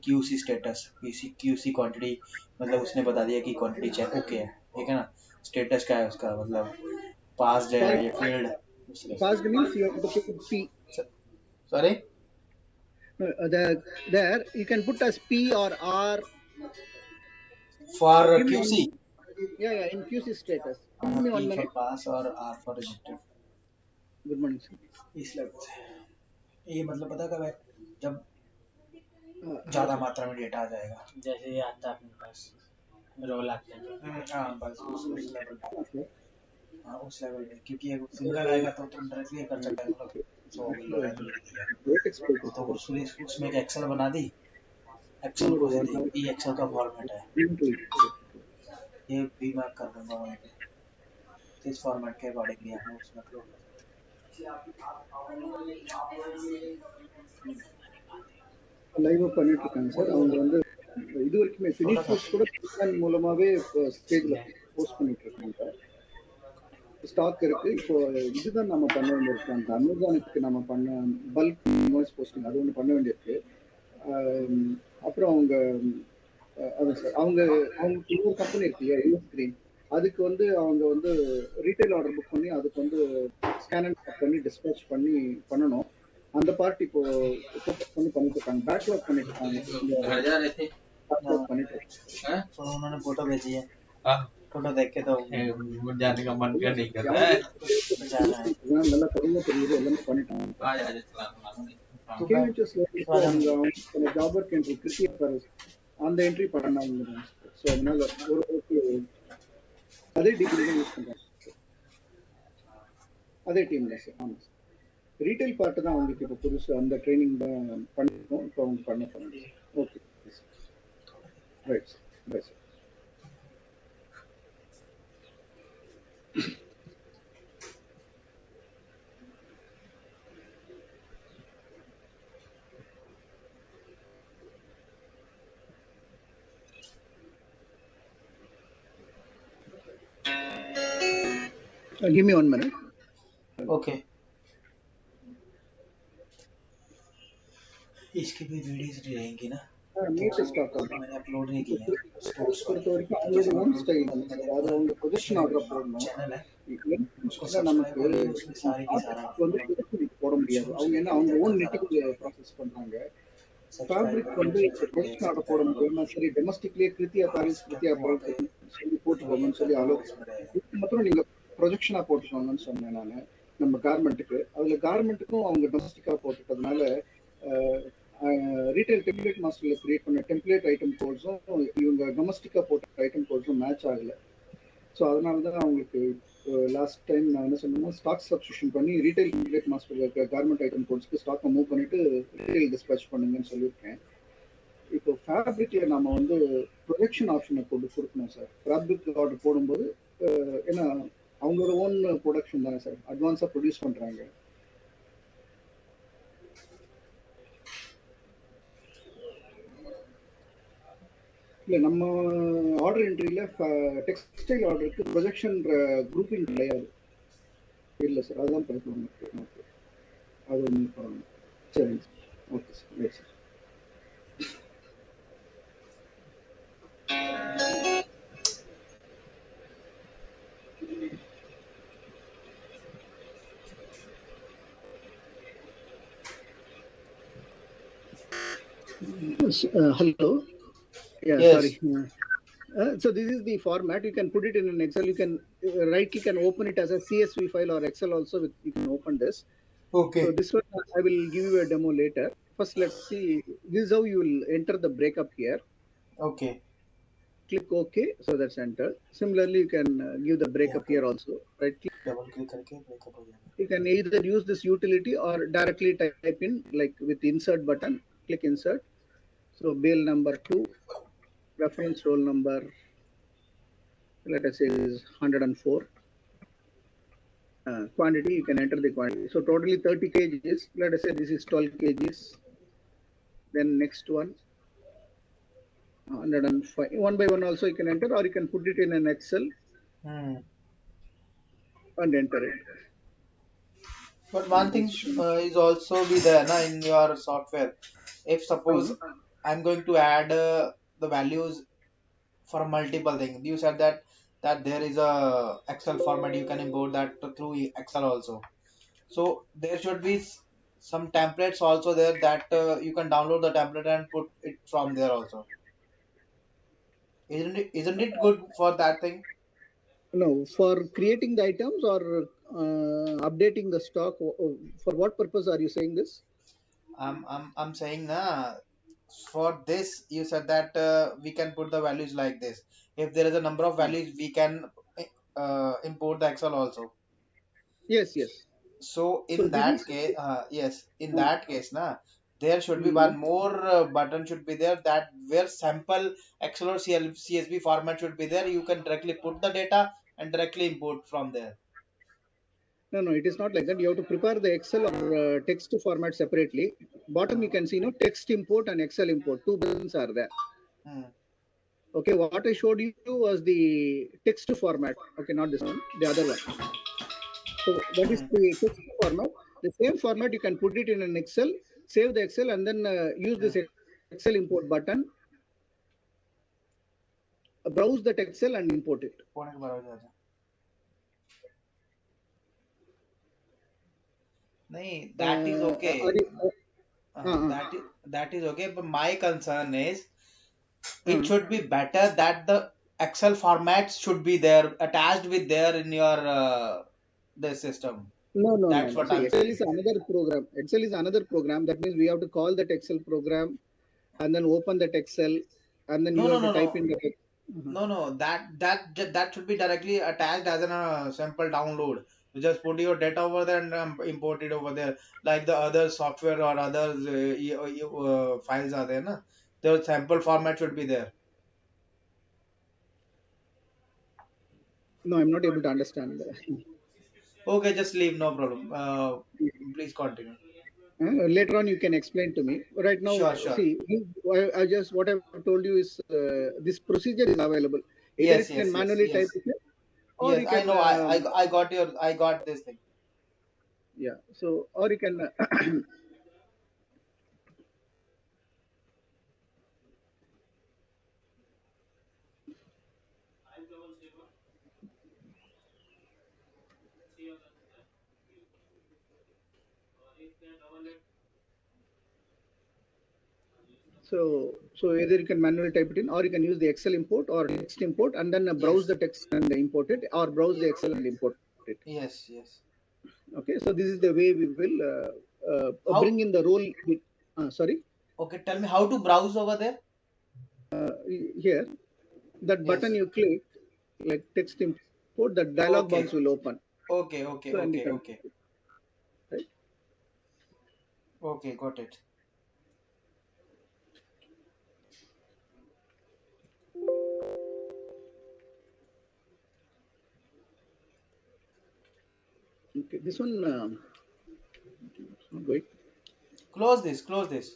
क्यूसी स्टेटस, क्यूसी क्वांटिटी, मतलब उसने बता दिया कि क्वांटिटी चेक ओके है, ठीक है ना। स्टेटस क्या है उसका, मतलब पास्ड है या failed. Passed means you have to put P. Sorry, There you can put as P or R. For Give me QC, yeah, in QC status. Give me 1 P for minute. पास और R for rejected. Good morning, sir. इस level से ये मतलब पता कब है, जब Uh, ज्यादा मात्रा में डेटा आ जाएगा। जैसे ये आता है अपने पास रोल आते हैं। हाँ बस उस लेवल पे, okay. हाँ उस लेवल पे, क्योंकि अगर सिंगल आएगा तो तुम डायरेक्टली कर सकते हो, मतलब 100 किलो है Great explain. तो उसमें एक एक्सेल बना दी, एक्सेल को ये एक्सेल का फॉर्मेट है, ये भी मैं कर दूंगा वहीं पे, इस फॉर्मेट के अकॉर्डिंगली हम उसमें अपलोड कर லைவ் பண்ணிட்டு இருக்காங்க சார். அவங்க வந்து இது வரைக்குமே ஃபினிஷ் கோர்ஸ் கூட பிளான் மூலமாவே ஸ்டேஜ்ல போஸ்ட் பண்ணிட்டு இருக்காங்க. ஸ்டாக் இருக்கு. இப்போ இதுதான் நம்ம பண்ண வேண்டியிருக்கு, அந்த அமேசானுக்கு நம்ம பண்ண பல்க் இன்வாய்ஸ் போஸ்டிங் அது ஒன்று பண்ண வேண்டியிருக்கு. அப்புறம் அவங்க அதான் சார், அவங்களுக்கு இன்னொரு கம்பெனி இருக்கு இல்லையா, யூஎஸ் கிரீன், அதுக்கு வந்து அவங்க வந்து ரீட்டைல் ஆர்டர் புக் பண்ணி அதுக்கு வந்து ஸ்கேன் அண்ட் பண்ணி டிஸ்பேச் பண்ணி பண்ணணும். அந்த பார்ட் இப்போ ஃபோக்கஸ் பண்ணி பண்ணிட்டு இருக்காங்க, பேக்லாக் பண்ணிட்டு இருக்காங்க, घर जा रहे थे பேக்லாக் பண்ணிட்டு இருக்காங்க. हैं? तो उन्होंने फोटो भेजी है, हाँ, फोटो देख के तो जाने का मन कर नहीं कर रहा है। जाना है। நல்லா கருங்க தெரியுது, எல்லாமே பண்ணிட்டாங்க. आज आज चला तो கேவிச்சஸ்ல அவங்க ஜாப் ஒர்க் என்ட்ரி கிறிஸ்டியன் அந்த என்ட்ரி பண்ணாங்க. ஸோ அதனால ஒரு அதே டிகிரி தான் யூஸ் பண்றாங்க, அதே டீம்ல சார். ஆமாம் சார், ரீட்டைல் பார்ட் தான் அவங்களுக்கு இப்போ புதுசு, அந்த ட்ரைனிங் தான் பண்ணிருக்கோம், இப்போ அவங்க பண்ண போறாங்க. Okay right sir, right sir. Give me 1 minute. Okay, इसकी भी वीडियोस रहेंगी ना, நீட் ஸ்டாக் मैंने अपलोड नहीं की है, பொறுத்த வரைக்கும் அவங்களோட ஓன் ஸ்டைல் தான் சார். அது அவங்க பொசிஷன் ஆர்டர் போடணும். चैनल है நமக்கு उसमें सारी की सारा வந்து production போட முடியாது. அவங்க என்ன அவங்க ஓன் நெட்டிங் ப்ராசஸ் பண்றாங்க. ஃபேப்ரிக் வந்து பொசிஷன் ஆர்டர் போட முடியும். சரி டொமஸ்டிக்லயே கிருத்தியா பாரிஸ் கிருத்தியா பாரிஸ் சொல்லி போட்டுக்கோங்கன்னு சொல்லி இது மட்டும் நீங்க ப்ரொஜெக்ஷனா போட்டுக்கோங்கன்னு சொன்னேன் நான் நம்ம கார்மெண்ட்டுக்கு. அதுல கார்மெண்ட்டுக்கும் அவங்க டொமஸ்டிக்கா போட்டுட்டதுனால ரீட்டைல் டெம்ப்ளேட் மாஸ்டர்ல கிரியேட் பண்ண டெம்ப்ளேட் ஐட்டம் கோட்ஸும் இவங்க டொமஸ்டிக்கா போட்ட ஐட்டம் கோட்ஸும் மேட்ச் ஆகல. ஸோ அதனால தான் அவங்களுக்கு லாஸ்ட் டைம் நான் என்ன சொன்னோம்னா ஸ்டாக் சப்ஸ்டியூஷன் பண்ணி ரீட்டைல் டெம்ப்ளேட் மாஸ்டர்ல இருக்க கார்மெண்ட் ஐட்டம் கோட்ஸ்க்கு ஸ்டாக்கை மூவ் பண்ணிட்டு ரீட்டைல் டிஸ்பேச் பண்ணுங்கன்னு சொல்லியிருக்கேன். இப்போ ஃபேப்ரிக்ல நம்ம வந்து ப்ரொடக்ஷன் ஆப்ஷனை கொடுக்கணும் சார். ஃபேப்ரிக் ஆர்டர் போடும்போது ஏன்னா அவங்களோட ஓன் ப்ரொடக்ஷன் தானே சார், அட்வான்ஸாக ப்ரொடியூஸ் பண்ணுறாங்க. இல்லை நம்ம ஆர்டர் என்ட்ரியில் டெக்ஸ்டைல் ஆர்டருக்கு ப்ரொஜெக்ஷன் குரூப்பிங் கிடையாது. இல்லை சார், அதுதான் ப்ராப்ளம் இருக்கு. ஓகே, அது ஒன்று பண்ணணும். சரிங்க sir, okay sir, right sir. Hello. Yeah, Yes. sorry. So this is the format. You can put it in an Excel. You can right click and open it as a CSV file or Excel also. You can open this. Okay So this one I will give you a demo later. First, let's see. This is how you will enter the breakup here. Okay Click OK. So that's enter. Similarly, you can give the breakup here also. Right click. Double click करके breakup हो जाएगा। You can either use this utility or directly type in like with insert button. Click insert. So bale number 2, reference roll number, let us say is 104. Quantity, you can enter the quantity. So totally 30 kgs. Let us say this is 12 kgs. Then next one, 105. One by one also you can enter, or you can put it in an Excel Hmm. and enter it. But one thing is also be there na, in your software. If suppose Uh, I'm going to add the values for multiple things, you said that there is a Excel format you can import that through Excel also. So there should be some templates also there that you can download the template and put it from there also. Isn't it good for that thing? no, for creating the items or updating the stock. For what purpose are you saying this? I'm saying na, for this you said that we can put the values like this. If there is a number of values, we can import the Excel also. Yes, yes. So So in this that is. case, yes, in Uh, that case, na, there should be mm, one more button should be there that where sample Excel or CSV format should be there. You can directly put the data and directly import from there. no, no, it is not like that. You have to prepare the Excel or text format separately. Bottom you Hmm. can see, no, text import and Excel import. Two buttons are there. Hmm. Okay, what I showed you was the text format. Okay, not this one, the other one. So that is Hmm. the text format. The same format you can put it in an Excel, save the Excel, and then use Hmm. this Excel import button, browse that Excel and import it. कौन है के बराबर ज्यादा? नहीं, that is Are okay. you, That is okay. But my concern is it uh, should be better that the Excel formats should be there attached with there in your the system. no, no, no, That's no. what See, I'm Excel saying. is another program. Excel is another program. That means we have to call that Excel program and then open that Excel, and then No, you no, have to no, type no. in the. No, no, that should be directly attached as a sample download. You just put your data over there and import it over there, like the other software or other files are there, na? The sample format should be there. No, I'm not able to understand. Okay, just leave, no problem. Please continue. Later on, you can explain to me. Right now, Sure, sure. see, I just what I've told you is this procedure is available. Either you Yes, can yes, yes, manually type yes, it, or yes. you I can, know. I got this thing. yeah. So, or you can. So either you can manually type it in, or you can use the Excel import or text import, and then browse Yes, the text and import it, or browse the Excel and import it. yes, yes. Okay, so this is the way we will bring How? in the role. Sorry, Okay, tell me how to browse over there. here that button Yes. you click, like text import, the dialog box Okay, will open. okay, okay, So and you okay, can, okay, right? okay. Got it. Okay, this one not going. Close this. Close this.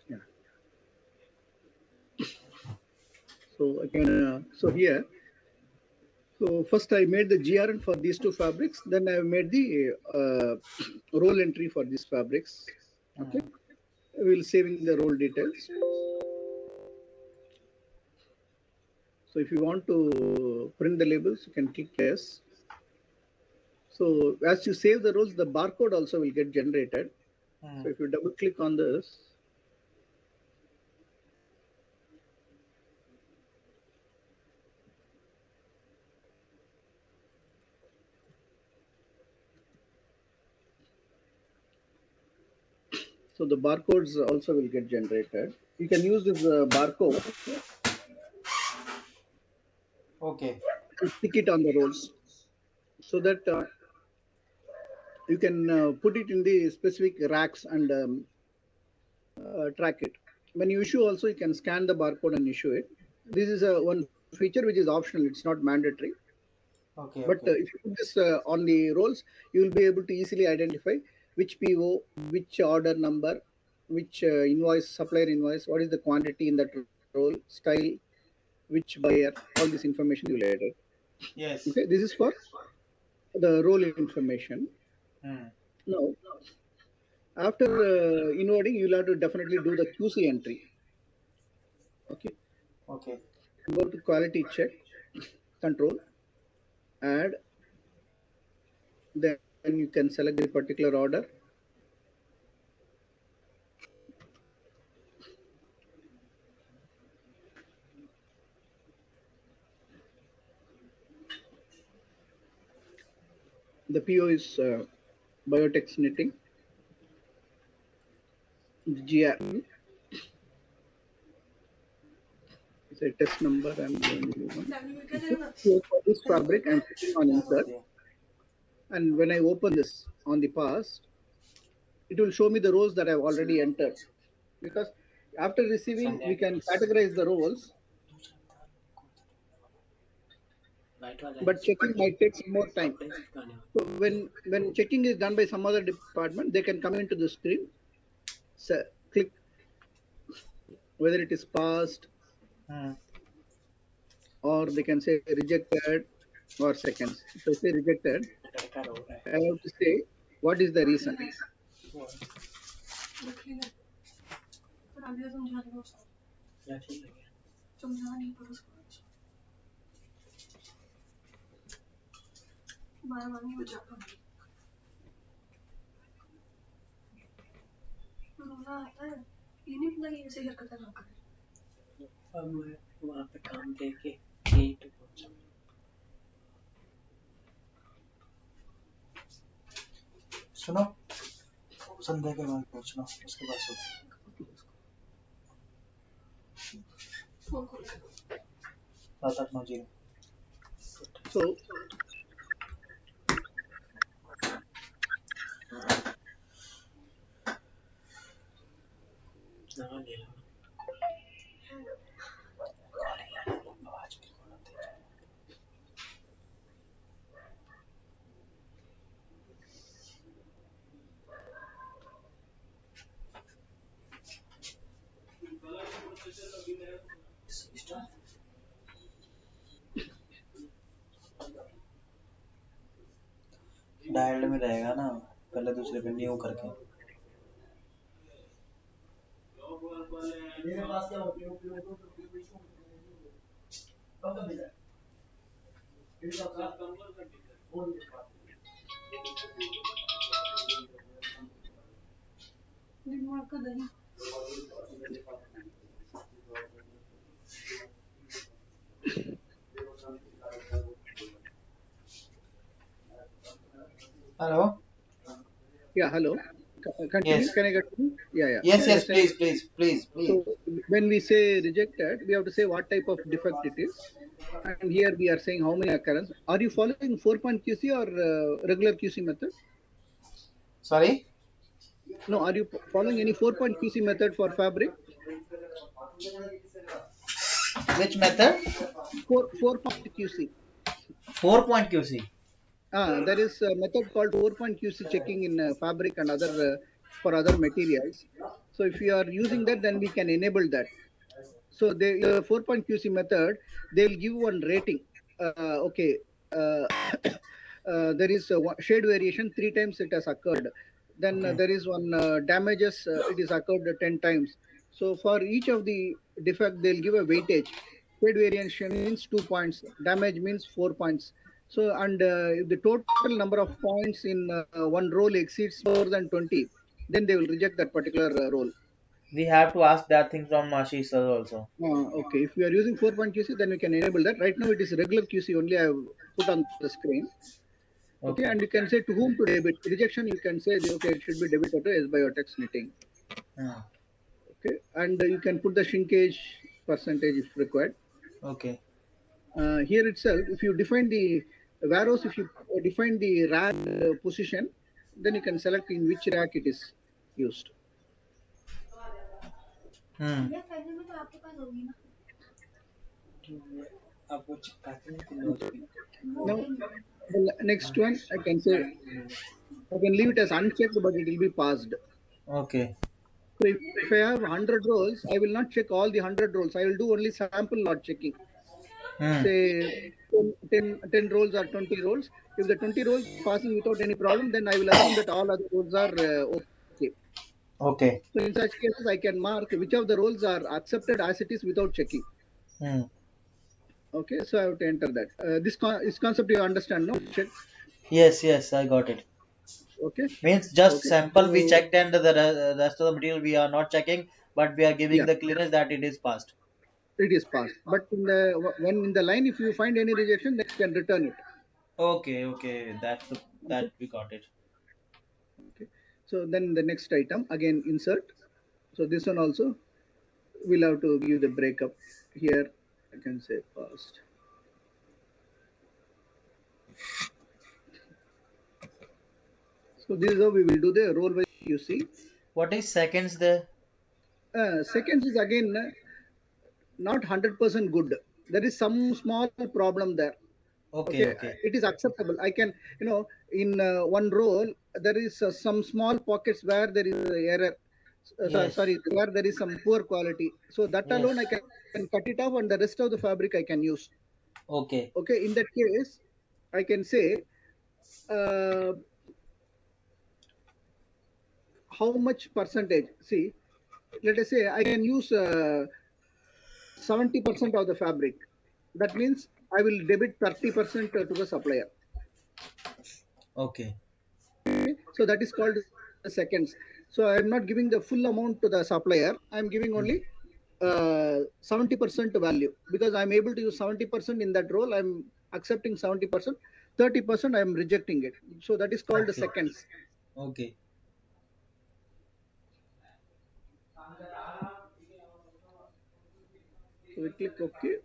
Yeah. So again, so here, so first I made the GRN for these two fabrics. Then I made the roll entry for these fabrics. Okay, Hmm. we'll saving the role details. So if you want to print the labels, you can click yes. So as you save the roles, the barcode also will get generated. Hmm. So if you double click on this, so the barcodes also will get generated. You can use this barcode Okay. and stick it on the rolls so that you can put it in the specific racks and track it. when you issue also, you can scan the barcode and issue it. This is a one feature which is optional. It's not mandatory. Okay, But okay. if you put this on the rolls, you will be able to easily identify which PO, which order number, which invoice, supplier invoice, what is the quantity in that roll, style, which buyer, all this information you will get. Yes. Okay, this is for the role information. Hmm. Now, after inwarding, you'll have to definitely do the QC entry. Okay, Okay. go to quality check, control, add, then you can select the particular order. The PO is Biotex Knitting. The GR is a test number. I'm going to use one. So for this fabric, I'm clicking on insert. And when I open this on the past, it will show me the rows that I've already entered. Because after receiving, we can categorize the rows, but checking might take some more time. So when checking is done by some other department, they can come into the screen, so click whether it is passed, Hmm. or they can say rejected or seconds. If I say rejected, I have to say what is the reason. सुनो, संध्या के बाद पूछना, उसके बाद सुनो। 7890। So dialled में रहेगा ना, पहले दूसरे पे न्यू करके। मेरे पास क्या होती है। Hello. yeah, hello. Continue. Yes. Can I continue? Yeah. Yes, Yes, please. so when we say rejected, we have to say what type of defect it is. And here we are saying how many occurrence. Are you following 4-point QC or regular QC method? Sorry. No, are you following any 4-point QC method for fabric? Which method? 4-point QC. 4-point QC. There is a method called 4-point QC checking in fabric and other for other materials. So if you are using that, then we can enable that. So the 4-point QC method, they'll give one rating. Okay, there is shade variation 3 times it has occurred. Then there is one damages, it is occurred 10 times. So for each of the defect, they'll give a weightage. Shade variation means 2 points, damage means 4 points. So, and if the total number of points in one roll exceeds more than 20, then they will reject that particular roll. We have to ask that thing from Ashish sir also. Okay, if you are using 4-point QC, then we can enable that. Right now, it is regular QC only I have put on the screen. Okay, and you can say to whom to debit. Rejection, you can say, okay, it should be debited to S Biotex Knitting. Okay, and you can put the shrinkage percentage if required. Okay. Here itself, if you define the warehouse, if you define the rack position, then you can select in which rack it is used. हम्म अब वो चिपकाते हैं तो note पे Now, the next one, I can say, I can leave it as unchecked, but it will be passed. Okay So if I have 100 roles, I will not check all the 100 roles. I will do only sample lot checking. Hmm Say 10 roles or 20 roles. If the 20 roles passing without any problem, then I will assume that all other roles are okay. Okay So in such cases, I can mark which of the roles are accepted as it is without checking. Hmm Okay, so I have to enter that. This concept you understand, no? Check. yes I got it. Okay. Means just Okay. sample we So checked and the rest of the material we are not checking, but we are giving yeah, the clearance that it is passed. it is passed. But in the when in the line, if you find any rejection, then you can return it. Okay, that Okay. we got it. Okay. So then the next item again insert. So this one also we'll have to give the breakup here. I can say passed. So this is how we will do the role wise QC. What is seconds there? Seconds is again not 100% good. There is some small problem there. Okay, Okay. it is acceptable. I can, in one role, there is some small pockets where there is error. Yes. Sorry, where there is some poor quality. So that Yes. alone I can cut it off, and the rest of the fabric I can use. Okay. Okay, in that case, I can say uh, how much percentage. See, let us say I can use 70% of the fabric. That means I will debit 30% to the supplier. Okay. So that is called the seconds. So I am not giving the full amount to the supplier. I am giving only 70% value because I am able to use 70% in that role. I am accepting 70%. 30% I am rejecting it. So that is called the Okay. seconds. Okay. So we click OK.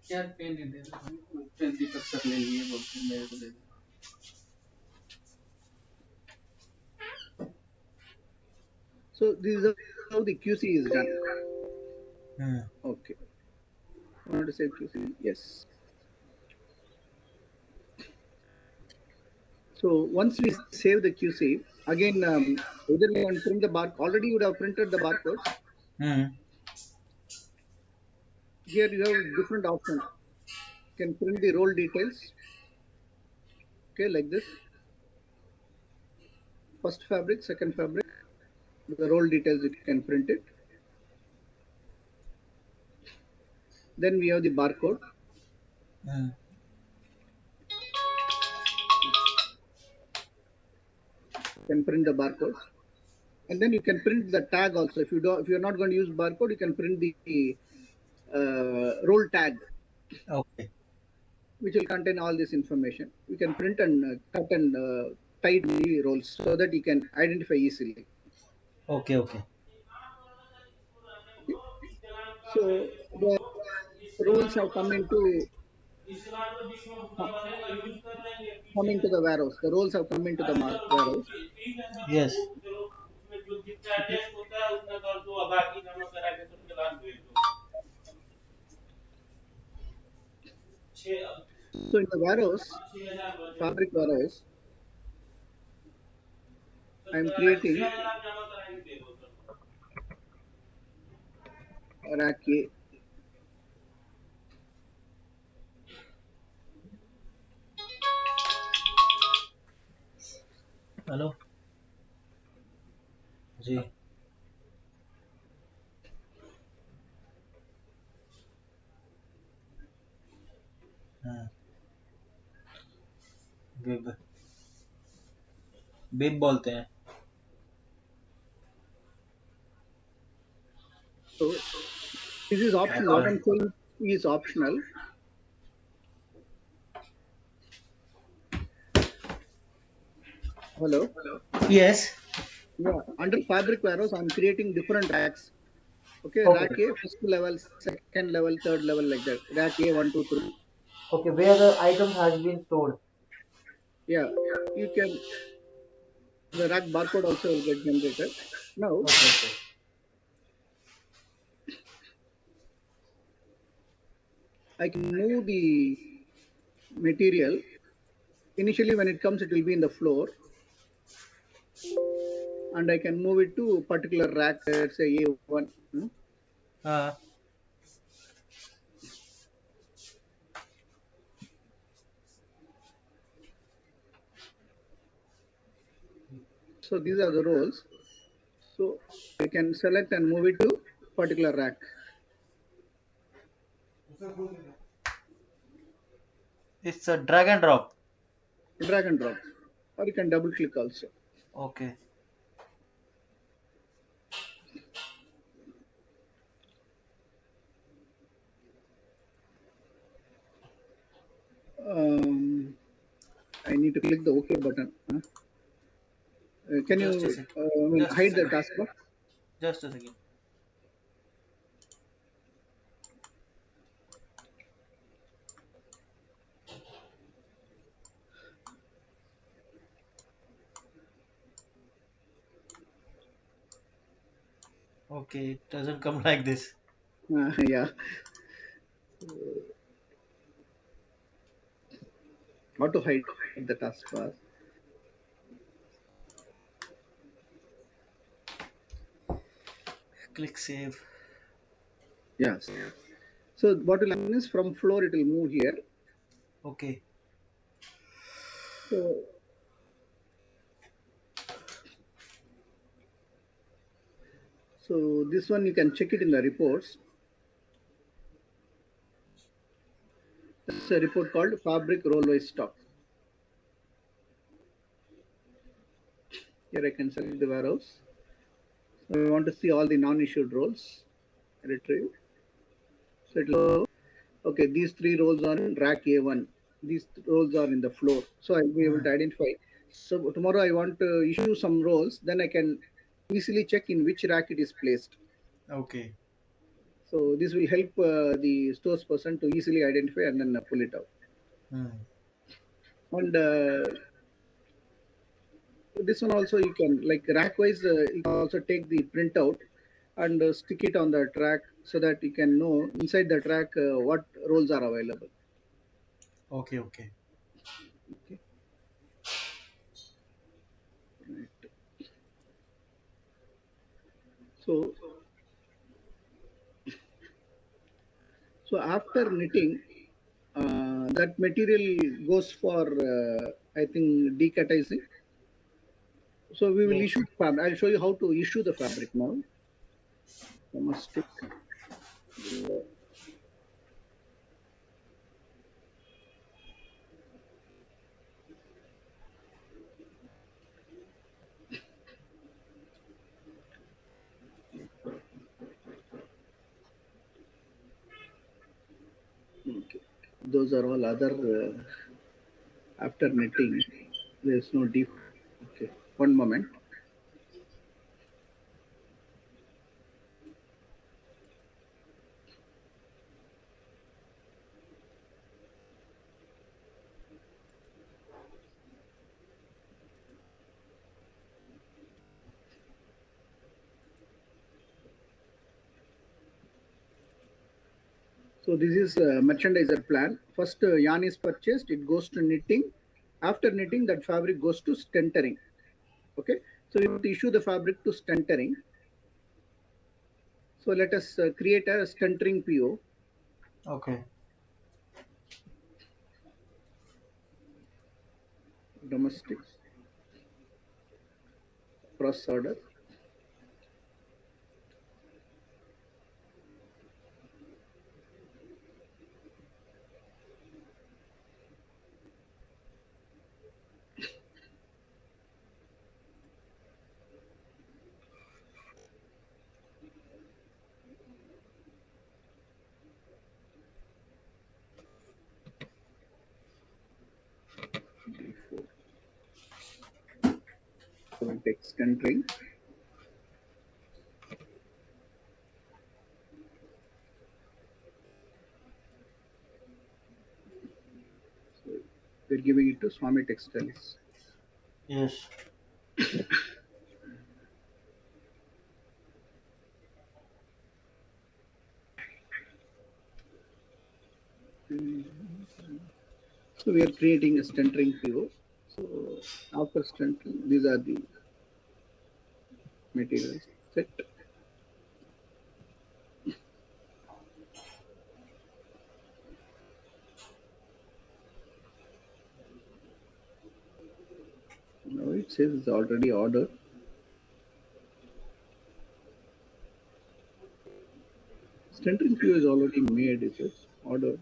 क्या pen दे दे pen दीपक sir ले लिए बोलते मेरे को दे दे So this is how the QC is done. Okay. I want to say QC. Yes. So once we save the QC, again, either we want to print the barcode. Already you would have printed the barcodes. Here you have different options. You can print the role details. Okay, like this. First fabric, second fabric. The role details you can print it. Then we have the barcode. You can print the barcode, and then you can print the tag also. If you're not going to use barcode, you can print the role tag, Okay. which will contain all this information. You can print and cut and tie the roles so that you can identify easily. Okay. So the roles have come into the warehouse. The roles have come into the warehouse. Yes. Okay. So in the warehouse, fabric warehouse, I am creating rack A. Hello ji बिब बिब बोलते हैं So this is optional. What I'm saying is optional. Hello. Yes. Yeah. Under fabric warehouse, I'm creating different racks. Okay, Okay. rack A, first level, second level, third level, like that. Rack A, 1, 2, 3. Okay, where the item has been stored. Yeah, you can, the rack barcode also will get generated. Now, Okay, okay. I can move the material. Initially, when it comes, it will be in the floor. And I can move it to particular rack, let's say A1. So these are the roles. So I can select and move it to particular rack. It's a drag and drop. Drag and drop. Or you can double click also. Okay. I need to click the OK button. Can Just a you second. Just a hide the second. taskbar? Just a second. Okay, it doesn't come like this. Yeah. How to hide the taskbar? Click save. Yes. So what will happen is from floor it will move here. Okay. So, so this one you can check it in the reports. It's a report called fabric roll-wise stock. Here I can select the warehouse. So I want to see all the non-issued roles. Retrieve. So it will, okay, these 3 rows are in rack A1. These rows are in the floor. So I'll be able to identify. So tomorrow I want to issue some roles, then I can easily check in which rack it is placed. Okay. So this will help the stores person to easily identify and then pull it out. And this one also you can, like rack wise, you can also take the printout and stick it on the track so that you can know inside the track what roles are available. Okay, okay. Okay. Right. So after knitting, that material goes for I think decatizing. So we will Yes. issue fabric. I'll show you how to issue the fabric now. Domestic. Okay. Those are all other after knitting. There's no deep. Okay. One moment. So this is a merchandiser plan. First yarn is purchased, it goes to knitting. After knitting, that fabric goes to stentering. Okay, so you have to issue the fabric to stentering. So let us create a stentering PO. Okay. Domestic cross order. So it takes stentering. We're giving it to Swami Textiles. Yes. So we are creating a stentering PO. So after stentering, these are the materials set. Now it says it's already ordered. Stentering PO is already made, it is ordered.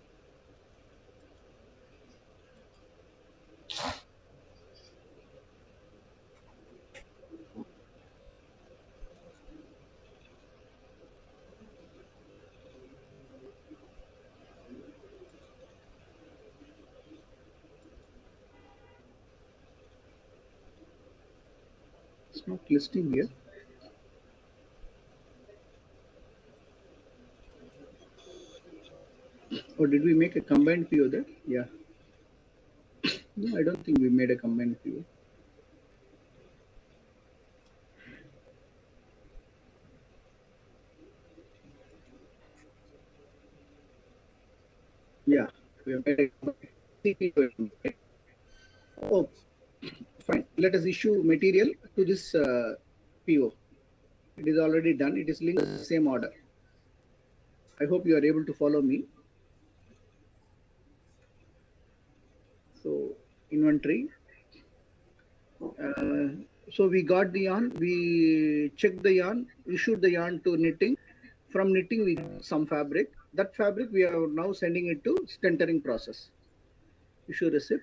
It's not listing here. Or did we make a combined PO there? Yeah. No, I don't think we made a combined PO. Yeah, we have made a combined PO. Oh, fine. Let us issue material to this PO. It is already done. It is linked to the same order. I hope you are able to follow me. So inventory. So we got the yarn. We checked the yarn, issued the yarn to knitting. From knitting, we got some fabric. That fabric we are now sending it to stentering process. Issue receipt.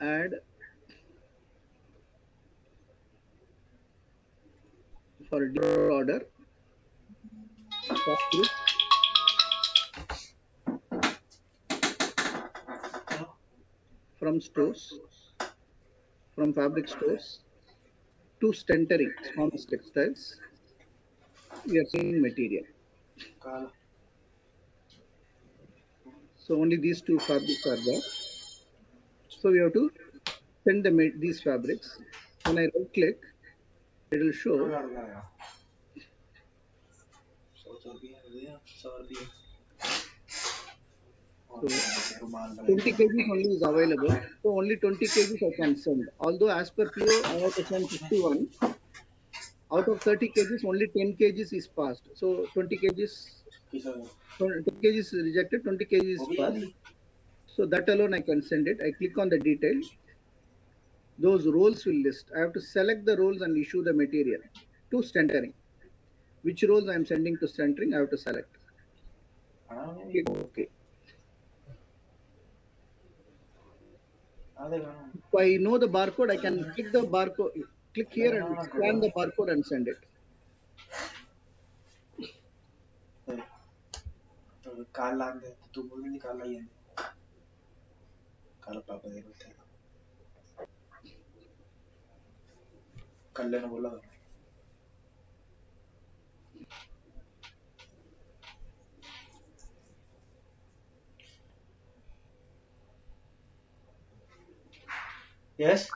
Add for order. Stock group. From stores, from fabric stores to stentering, Swami Textiles. We are seeing material. Kala. So only these two fabrics are there. So we have to send these fabrics. When I right click, it will show. So 20 kgs only is available. So only 20 kgs I can send. Although as per PO, I have to send 51. Out of 30 kgs, only 10 kgs is passed. So 20 kgs, 20 kgs is rejected, 20 kgs is passed. So that alone I can send it. I click on the detail. Those rolls will list. I have to select the rolls and issue the material to stentering. Which rolls I am sending to stentering, I have to select. Okay. If I know the barcode, I can click the barcode, click here and scan the barcode and send it. काल लाग गए तो तू बोल नहीं काल आई है काल पापा दे बैठे कल लेने बोला था yes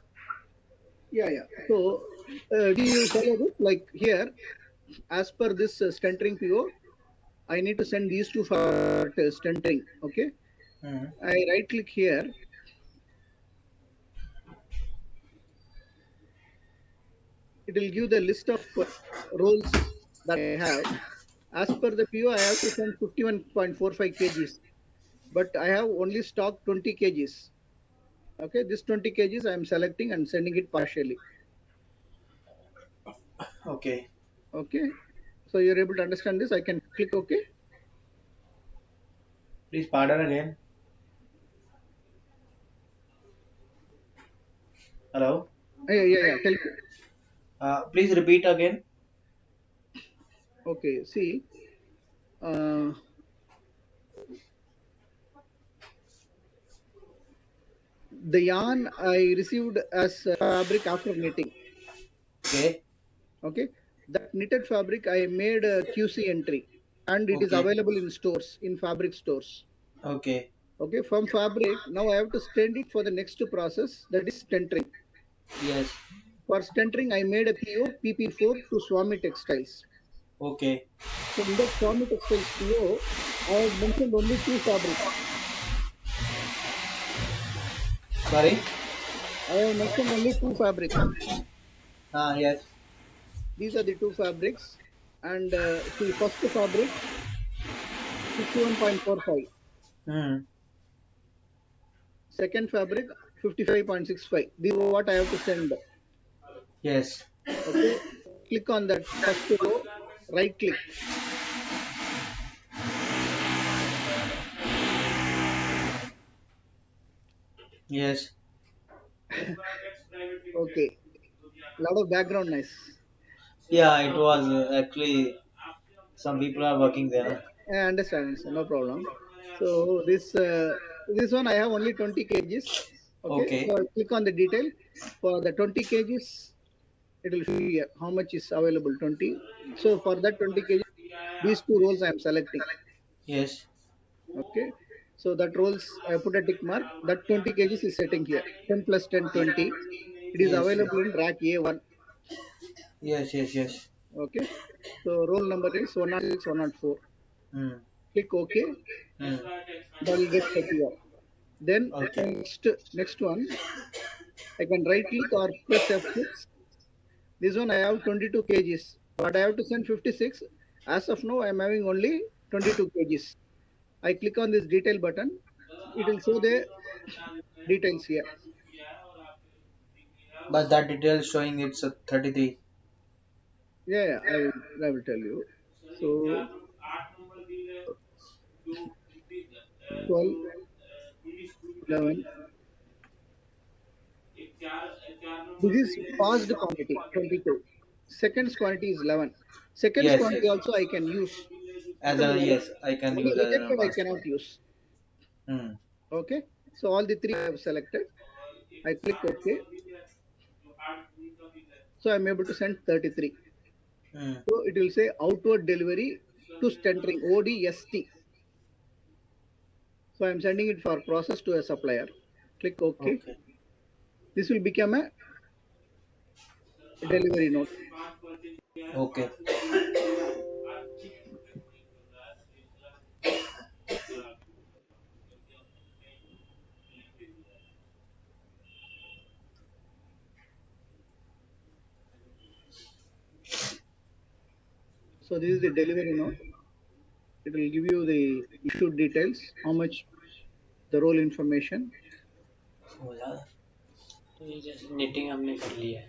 Yeah. So do you follow this? Like here, as per this stentering PO, I need to send these two for stentering. Okay. I right click here. It will give the list of rolls that I have. As per the PO, I have to send 51.45 kgs, but I have only stock 20 kgs. Okay, this 20 kgs I am selecting and sending it partially. okay Okay, so you're able to understand this. I can click OK. please pardon again hello Yeah. Tell me. please repeat again Okay, see. The yarn I received as fabric after knitting. okay Okay, that knitted fabric I made a QC entry. and it is Okay. available in stores, in fabric stores. Okay. Okay, from fabric, now I have to send it for the next process, that is stentering. Yes. For stentering, I made a PO PP4 to Swami Textiles. Okay. So in that Swami Textiles PO, I have mentioned only two fabrics. Sorry. I have mentioned only two fabrics. Yes. These are the two fabrics. And see, first fabric, 61.45. Hmm. Second fabric, 55.65. These are what I have to send. Yes. Okay, click on that first row, right click. Yes. Okay, lot of background noise. Yeah, it was actually some people are working there. I understand, no problem. So this one I have only 20 kgs. Okay, Okay. so I click on the detail for the 20 kgs. It will show you here how much is available 20. So for that 20 kgs, these two roles I am selecting. Yes. Okay, so that rolls I put a tick mark. That 20 kgs is setting here. 10 plus 10, 20. It is Yes. available in rack A1. Yes. Yes. Yes. Okay, so roll number is 106, 104. Hmm. Click OK. Hmm. That will get set here. Then Okay. next one, I can right click or press F6. This one I have 22 kgs, but I have to send 56. As of now, I am having only 22 kgs. I click on this detail button. It will show the details here. But that detail showing it's a 33. Yeah, I will tell you. So 12, 11. This is passed quantity 22. Seconds quantity is 11. Seconds Yes. Yes. quantity also I can use. As So a yes, I can only use as a rejected I past cannot one. use. Hmm. Okay. So all the three I have selected. I click OK. So I'm able to send 33. Hmm. So it will say outward delivery to stentering ODST. So I'm sending it for process to a supplier. Click OK. Okay. This will become a delivery note. Okay. So this is the delivery note. It will give you the issued details, how much the role information. हो जाएगा। तो ये जैसे knitting हमने कर लिया है,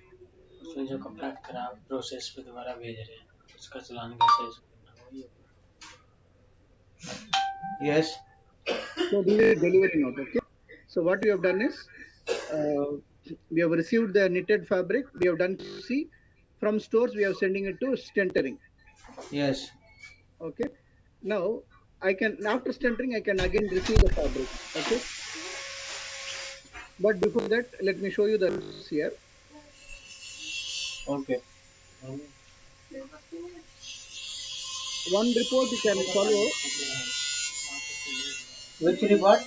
उसमें जो कपड़ा खराब प्रोसेस पे दोबारा भेज रहे हैं, उसका चालान कैसे इसको करना वही होगा। Yes. So this is delivery note. Okay. So what we have done is we have received the knitted fabric. We have done see from stores. We are sending it to stentering. Yes. Okay. Now I can after stentering I can again receive the fabric. Okay. But before that, let me show you the rules here. Okay. One report you can follow. Which report?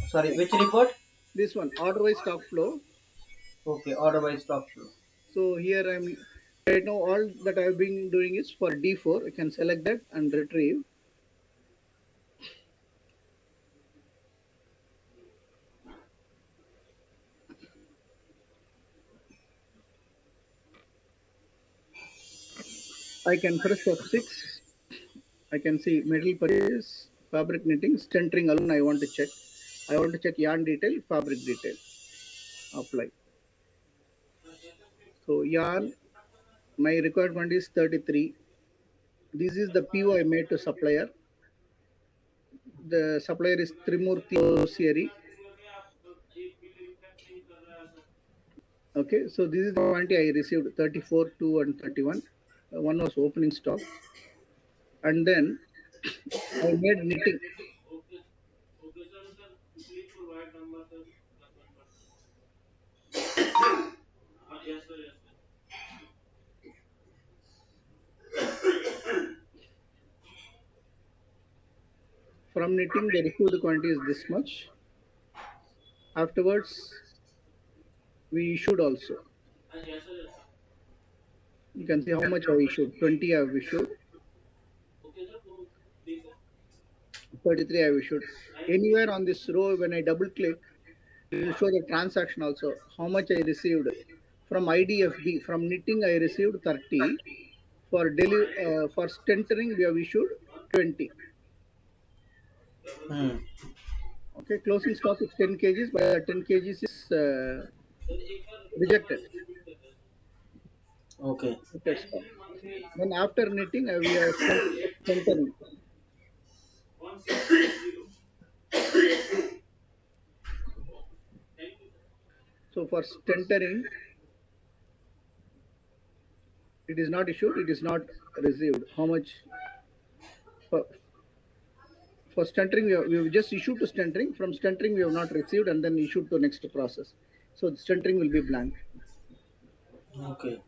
Sorry, which report? This one order wise stock flow. Okay, order by stock flow. So here I'm right now all that I've been doing is for D4. I can select that and retrieve. I can press F6. I can see metal purchase, fabric knitting, stentering alone. I want to check. I want to check yarn detail, fabric detail. Apply. So yarn, my requirement is 33. This is the PO I made to supplier. The supplier is Trimurti Osieri. Okay, so this is the quantity I received 34, 2, and 31. One was opening stock. And then I made knitting. From knitting, the received quantity is this much. Afterwards, we issued also. You can see how much I issued. 20 I have issued. 33 I have issued. Anywhere on this row, when I double click, it will show the transaction also. How much I received. From IDFB, from knitting, I received 30. For stentering, we have issued 20. Hmm. Okay, closing stock is 10 kgs, but 10 kgs is rejected. Okay. Rejected stock. Then after knitting, we have stentering. So for stentering, it is not issued, it is not received. How much? For stentering, we have just issued to stentering. From stentering, we have not received and then issued to next process. So the stentering will be blank. Okay.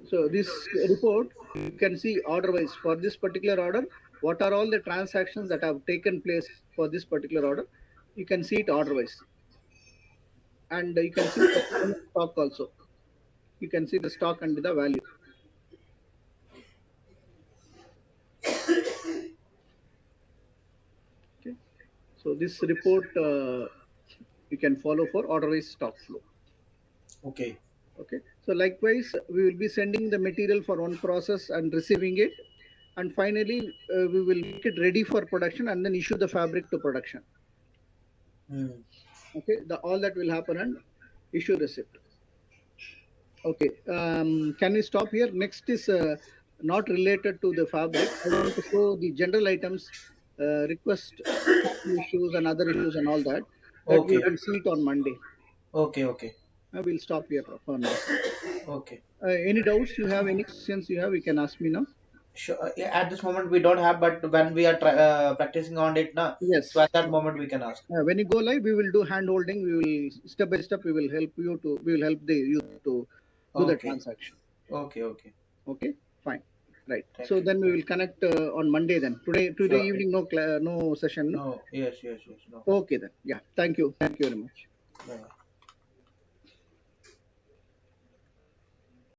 So this report, you can see order-wise for this particular order, what are all the transactions that have taken place for this particular order. You can see it order-wise. And you can see the stock also. You can see the stock and the value. Okay. So this report you can follow for order-wise stock flow. Okay. Okay. So likewise, we will be sending the material for one process and receiving it. And finally, we will make it ready for production and then issue the fabric to production. Hmm. Okay. All that will happen and issue receipt. Okay. Can we stop here? Next is not related to the fabric. I want to show the general items, request issues and other issues and all that. That we Okay. will see it on Monday. Okay. Okay. We'll stop here for now. Okay. Any doubts you have, any questions you have, you can ask me now. Sure. Yeah, at this moment we don't have, but when we are practicing on it now, Yes. so at that moment we can ask. When you go live, we will do hand holding. We will step by step. We will help the youth to do the Okay. transaction. Okay. Okay. Okay, fine, right. Thank So you. then we will connect on Monday. Then today Sure. evening no session. No? No. Yes. Yes. Yes. No. Okay then. Yeah. Thank you. Thank you very much. Bye.